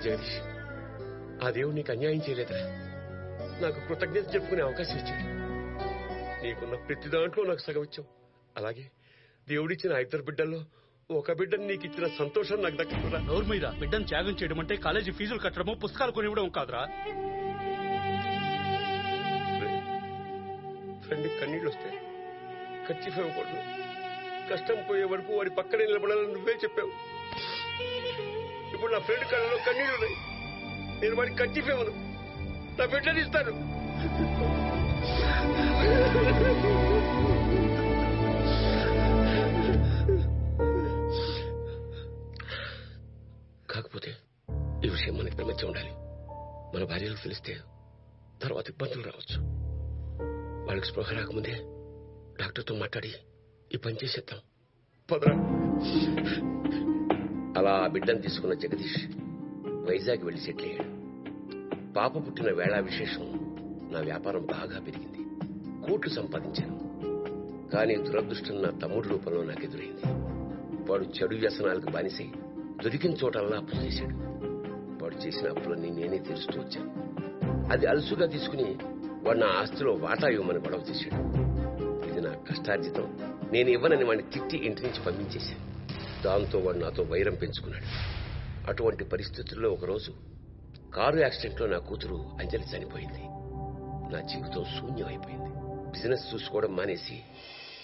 E: జగదీష్, ఆ దేవుడు నీకు అన్యాయం చేయలేదురా. నాకు కృతజ్ఞత చెప్పుకునే అవకాశం ఇచ్చాడు. నీకున్న ప్రతి దాంట్లో నాకు సగం ఇచ్చావు. అలాగే దేవుడిచ్చిన 5 బిడ్డల్లో ఒక బిడ్డను నీకు ఇచ్చిన సంతోషం నాకు దక్కుతుందా?
M: నోరు మీద బిడ్డను త్యాగం చేయడం అంటే కాలేజీ ఫీజులు కట్టడమో పుస్తకాలు కొనివ్వడం కాదురా.
E: ఫ్రెండ్ కన్నీళ్ళు వస్తే ఖర్చు ఇవ్వకూడదు. కష్టం పోయే వరకు వాడి పక్కనే నిలబడాలని నువ్వే చెప్పావు. ఇప్పుడు నా ఫ్రెండ్ కళ్ళలో కన్నీళ్ళు ఉన్నాయి. నేను వాడికి ఖర్చు ఇవ్వను, నా బిడ్డని ఇస్తాను. కాకపోతే ఈ విషయం మన ఇద్దరి మధ్య ఉండాలి. మన భార్యలకు తెలిస్తే తర్వాత ఇబ్బందులు రావచ్చు. వాళ్ళకి స్పృహ రాకముందే డాక్టర్తో మాట్లాడి ఈ పని చేసేద్దాం. పదరా. అలా ఆ బిడ్డను తీసుకున్న జగదీష్ వైజాగ్ వెళ్లి సెటిల్ అయ్యాడు. పాప పుట్టిన వేళ విశేషం నా వ్యాపారం బాగా పెరిగింది, కోట్లు సంపాదించాను. కానీ దురదృష్టం నా తమ్ముడు రూపంలో నాకు ఎదురైంది. వాడు చెడు వ్యసనాలకు బానిసై దొరికిన చోటల్లా అప్పులు చేశాడు. వాడు చేసిన అప్పులన్నీ నేనే తీరుస్తూ వచ్చాను. అది అలుసుగా తీసుకుని వాడు నా ఆస్తిలో వాటా ఇవ్వమని గొడవ చేశాడు. ఇది నా కష్టార్జితం, నేను ఇవ్వనని వాడిని తిట్టి ఇంటి నుంచి పంపించేశాను. దాంతో వాడు నాతో వైరం పెంచుకున్నాడు. అటువంటి పరిస్థితుల్లో ఒకరోజు కారు యాక్సిడెంట్లో నా కూతురు అంజలి చనిపోయింది. నా జీవితం శూన్యమైపోయింది. బిజినెస్ చూసుకోవడం మానేసి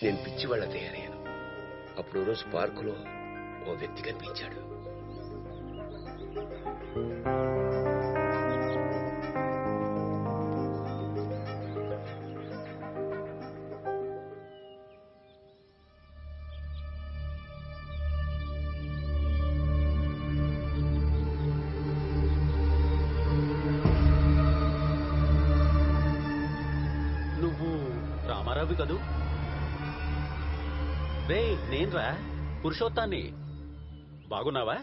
E: నేను పిచ్చివాళ్ళ తయారయ్యాను. అప్పుడు రోజు పార్కులో ఓ వ్యక్తి కనిపించాడు.
N: రామారావు కదూ? రే, నేన్రా పురుషోత్తాన్ని. బాగున్నావా?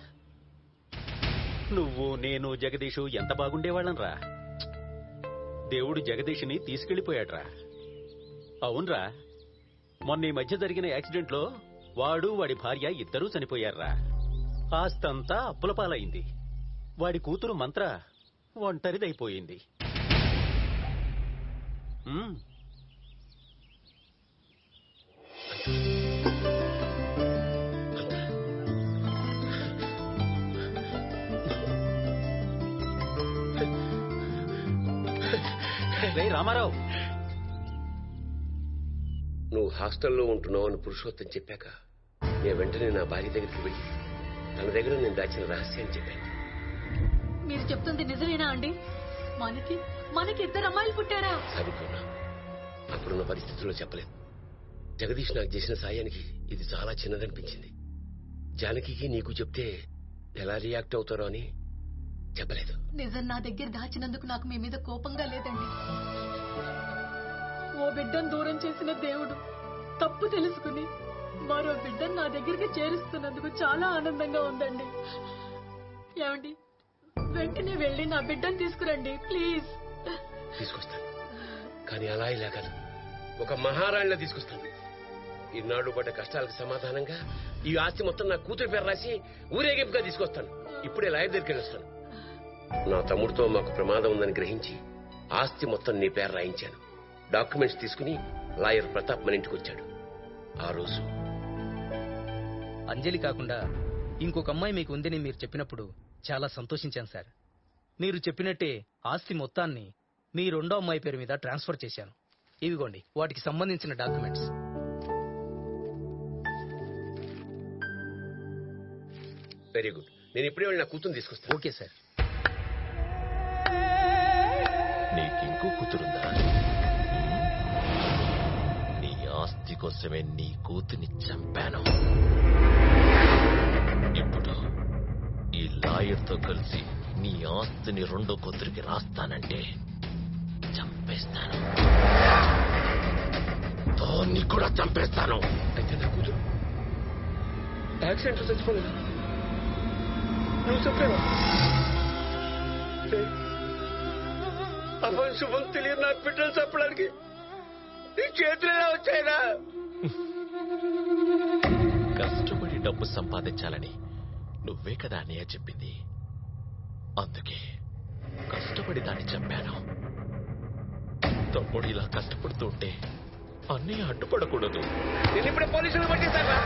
N: నువ్వు, నేను, జగదీషు ఎంత బాగుండేవాళ్ళంరా. దేవుడు జగదీష్ని తీసుకెళ్లిపోయాడ్రా. అవునరా, మొన్న ఈ మధ్య జరిగిన యాక్సిడెంట్లో వాడు వాడి భార్య ఇద్దరూ చనిపోయారా. ఆస్తంతా అప్పుల పాలైంది. వాడి కూతురు మంత్ర ఒంటరిదైపోయింది. రామారావు,
E: నువ్వు హాస్టల్లో ఉంటున్నావు అని పురుషోత్తం చెప్పాక నేను వెంటనే నా భార్య దగ్గరికి వెళ్ళి తన దగ్గర నేను దాచిన రహస్యాన్ని చెప్పాను.
K: మీరు చెప్తుంది నిజమేనా అండి? మనకి ఇద్దరు అమ్మాయిలు పుట్టారా?
E: సాధికున్నా, అప్పుడున్న పరిస్థితుల్లో చెప్పలేదు. జగదీష్ నాకు చేసిన సాయానికి ఇది చాలా చిన్నదనిపించింది. జానకి నీకు చెప్తే ఎలా రియాక్ట్ అవుతారో అని చెప్పలేదు.
K: నిజం నా దగ్గర దాచినందుకు నాకు మీ మీద కోపంగా లేదండి. ఓ బిడ్డను దూరం చేసిన దేవుడు తప్పు తెలుసుకుని మరో బిడ్డను నా దగ్గరికి చేరుస్తున్నందుకు చాలా ఆనందంగా ఉందండి. ఏమండి, వెంటనే వెళ్ళి నా బిడ్డను తీసుకురండి ప్లీజ్.
E: తీసుకొస్తాను, కానీ అలా ఇలా కాదు, ఒక మహారాణిలా తీసుకొస్తాను. ఈనాడు పడ్డ కష్టాలకు సమాధానంగా ఈ ఆస్తి మొత్తం నా కూతురు పేరు రాసి ఊరేగింపుగా తీసుకొస్తాను. ఇప్పుడే లాయర్ దగ్గరికి వస్తాను. నా తమ్ముడితో మాకు ప్రమాదం ఉందని గ్రహించి ఆస్తి మొత్తం నీ పేరు రాయించాను. డాక్యుమెంట్స్ తీసుకుని లాయర్ ప్రతాప్ మన ఇంటికి వచ్చాడు. ఆ రోజు
G: అంజలి కాకుండా ఇంకొక అమ్మాయి మీకు ఉందని మీరు చెప్పినప్పుడు చాలా సంతోషించాను సార్. మీరు చెప్పినట్టే ఆస్తి మొత్తాన్ని మీ రెండో అమ్మాయి పేరు మీద ట్రాన్స్ఫర్ చేశాను. ఇవిగోండి వాటికి సంబంధించిన డాక్యుమెంట్స్.
E: Very good. నేను ఇప్పుడే వెళ్ళి నా కూతురు తీసుకొస్తాను.
G: Okay sir.
S: నీకింకో కూతురుందా? నీ ఆస్తి కోసమే నీ కూతుర్ని చంపాను. ఇప్పుడు ఈ లాయర్తో కలిసి నీ ఆస్తిని రెండో కూతురికి రాస్తానంటే చంపేస్తాను. దాన్ని కూడా చంపేస్తాను.
E: అయితే నా కూతురు యాక్సిడెంట్ చచ్చిపోలేదు. నువ్వు చెప్పావా? అభం శుభం తెలియదు నా బిడ్డలు చెప్పడానికి నీ చేతులు వచ్చాయినా?
S: కష్టపడి డబ్బు సంపాదించాలని నువ్వే కదా అన్నయ్య చెప్పింది. అందుకే కష్టపడి దాన్ని చంపాను. తమ్ముడు ఇలా కష్టపడుతుంటే అన్నయ్య అడ్డుపడకూడదు.
E: నేను ఇప్పుడే పోలీసులు పట్టిస్తాను.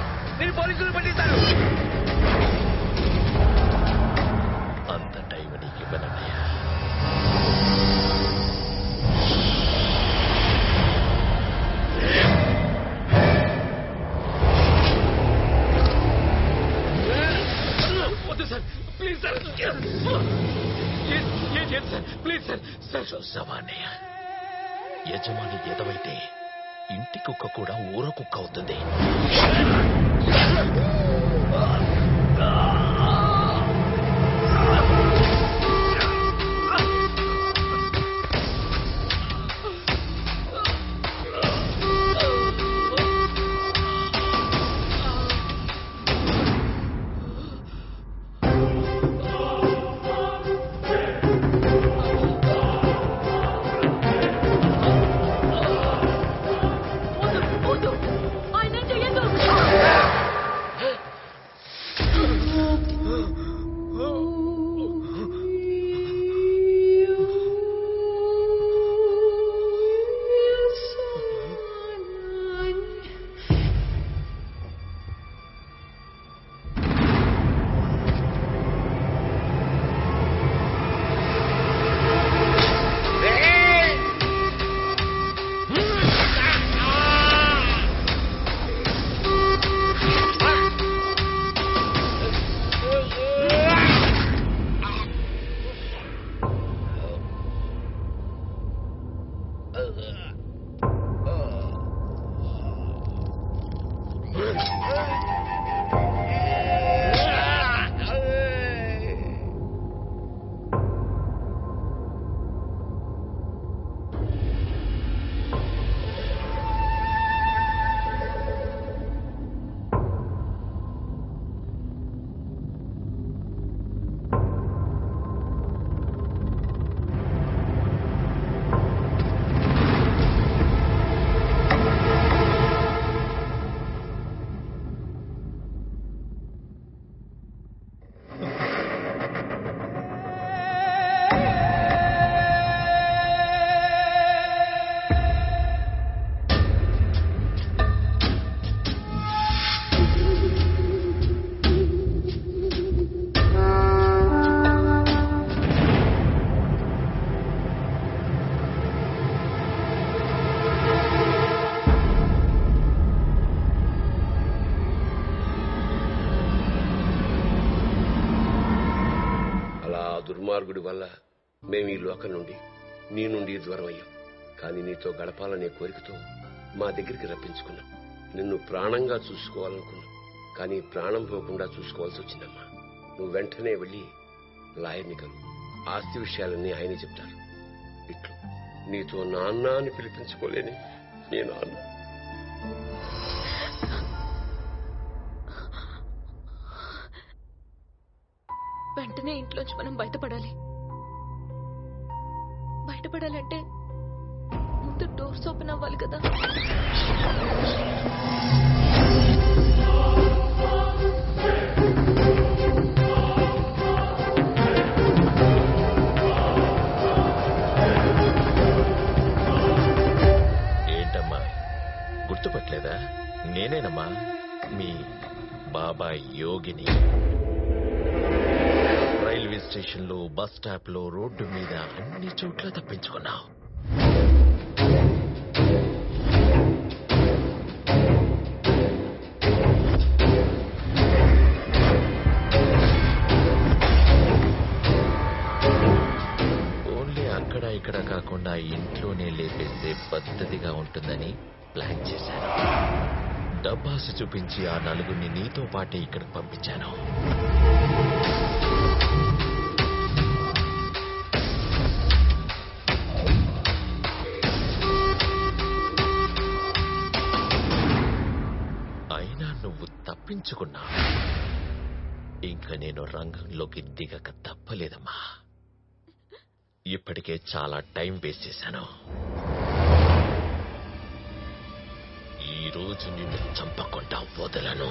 E: నేను పోలీసులు పట్టిస్తాను.
S: అంత టైం నీకు ఇవ్వనన్నయ్య.
D: వద్దు సార్, ప్లీజ్ సార్, ఏం చేయండి సార్, ప్లీజ్ సార్. సార్
S: చూసావా అన్నయ్య, యజమాని ఎదవైతే ఇంటి కుక్క కూడా ఊర కుక్క అవుతుంది.
K: ఆయన చెయ్యదు.
E: దుర్మార్గుడి వల్ల మేము ఈ లోకం నుండి నీ నుండి దూరం అయ్యాం. కానీ నీతో గడపాలనే కోరికతో మా దగ్గరికి రప్పించుకున్నాం. నిన్ను ప్రాణంగా చూసుకోవాలనుకున్నాం. కానీ ప్రాణం పోకుండా చూసుకోవాల్సి వచ్చిందమ్మా. నువ్వు వెంటనే వెళ్ళి లాయర్ని కలు. ఆస్తి విషయాలన్నీ ఆయనే చెప్తారు. ఇట్లు నీతో నాన్న అని పిలిపించుకోలేని నీ నాన్న.
B: వెంటనే ఇంట్లోంచి మనం బయటపడాలంటే ముందు డోర్స్ ఓపెన్ అవ్వాలి కదా.
S: ఏంటమ్మా గుర్తుపట్టలేదా? నేనేనమ్మా మీ బాబాయ్ యోగిని. రైల్వే స్టేషన్ లో, బస్ స్టాప్ లో, రోడ్డు మీద అన్ని చోట్ల తప్పించుకున్నావు. ఓన్లీ అక్కడ ఇక్కడ కాకుండా ఇంట్లోనే లేపేస్తే పద్ధతిగా ఉంటుందని ప్లాన్ చేశాను. డబ్బాసు చూపించి ఆ నలుగురిని నీతో పాటే ఇక్కడికి పంపించాను. అయినా నువ్వు తప్పించుకున్నా. ఇంకా నేను రంగంలోకి దిగక తప్పలేదమ్మా. ఇప్పటికే చాలా టైం వేస్ట్ చేశాను. ఈ రోజు నిన్ను చంపకుండా వదలను.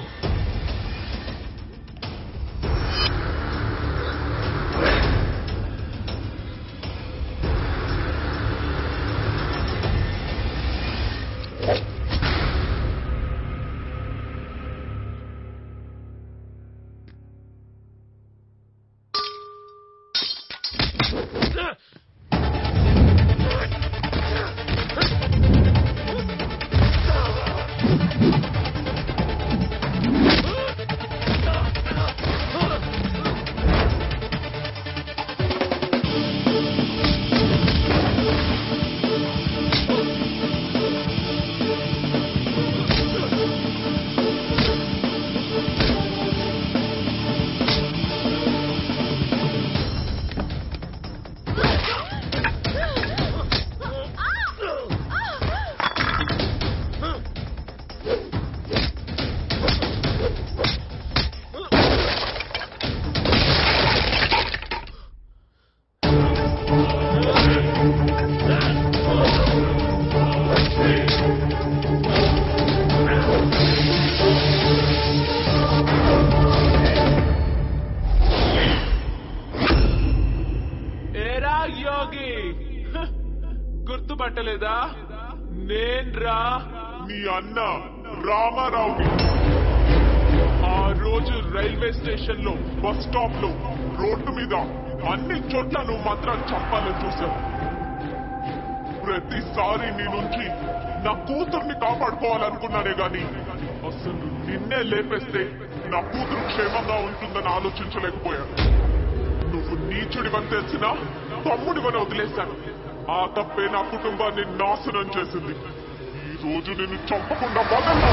T: గుర్తుపట్టలేదా? నేన్రా నీ అన్న రామారావుని. ఆ రోజు రైల్వే స్టేషన్ లో, బస్ స్టాప్ లో, రోడ్డు మీద అన్ని చోట్ల నువ్వు మాత్రం చంపాలని చూశావు. ప్రతిసారి నీ నుంచి నా కూతుర్ని కాపాడుకోవాలనుకున్నానే గాని అసలు నిన్నే లేపేస్తే నా కూతురు క్షేమంగా ఉంటుందని ఆలోచించలేకపోయాను. నువ్వు నీచుడివని తెలిసినా తమ్ముడివని వదిలేశాను. ఆ తప్పే నా కుటుంబాన్ని నాశనం చేసింది. ఈ రోజు నిన్ను చంపకుండా వదలను.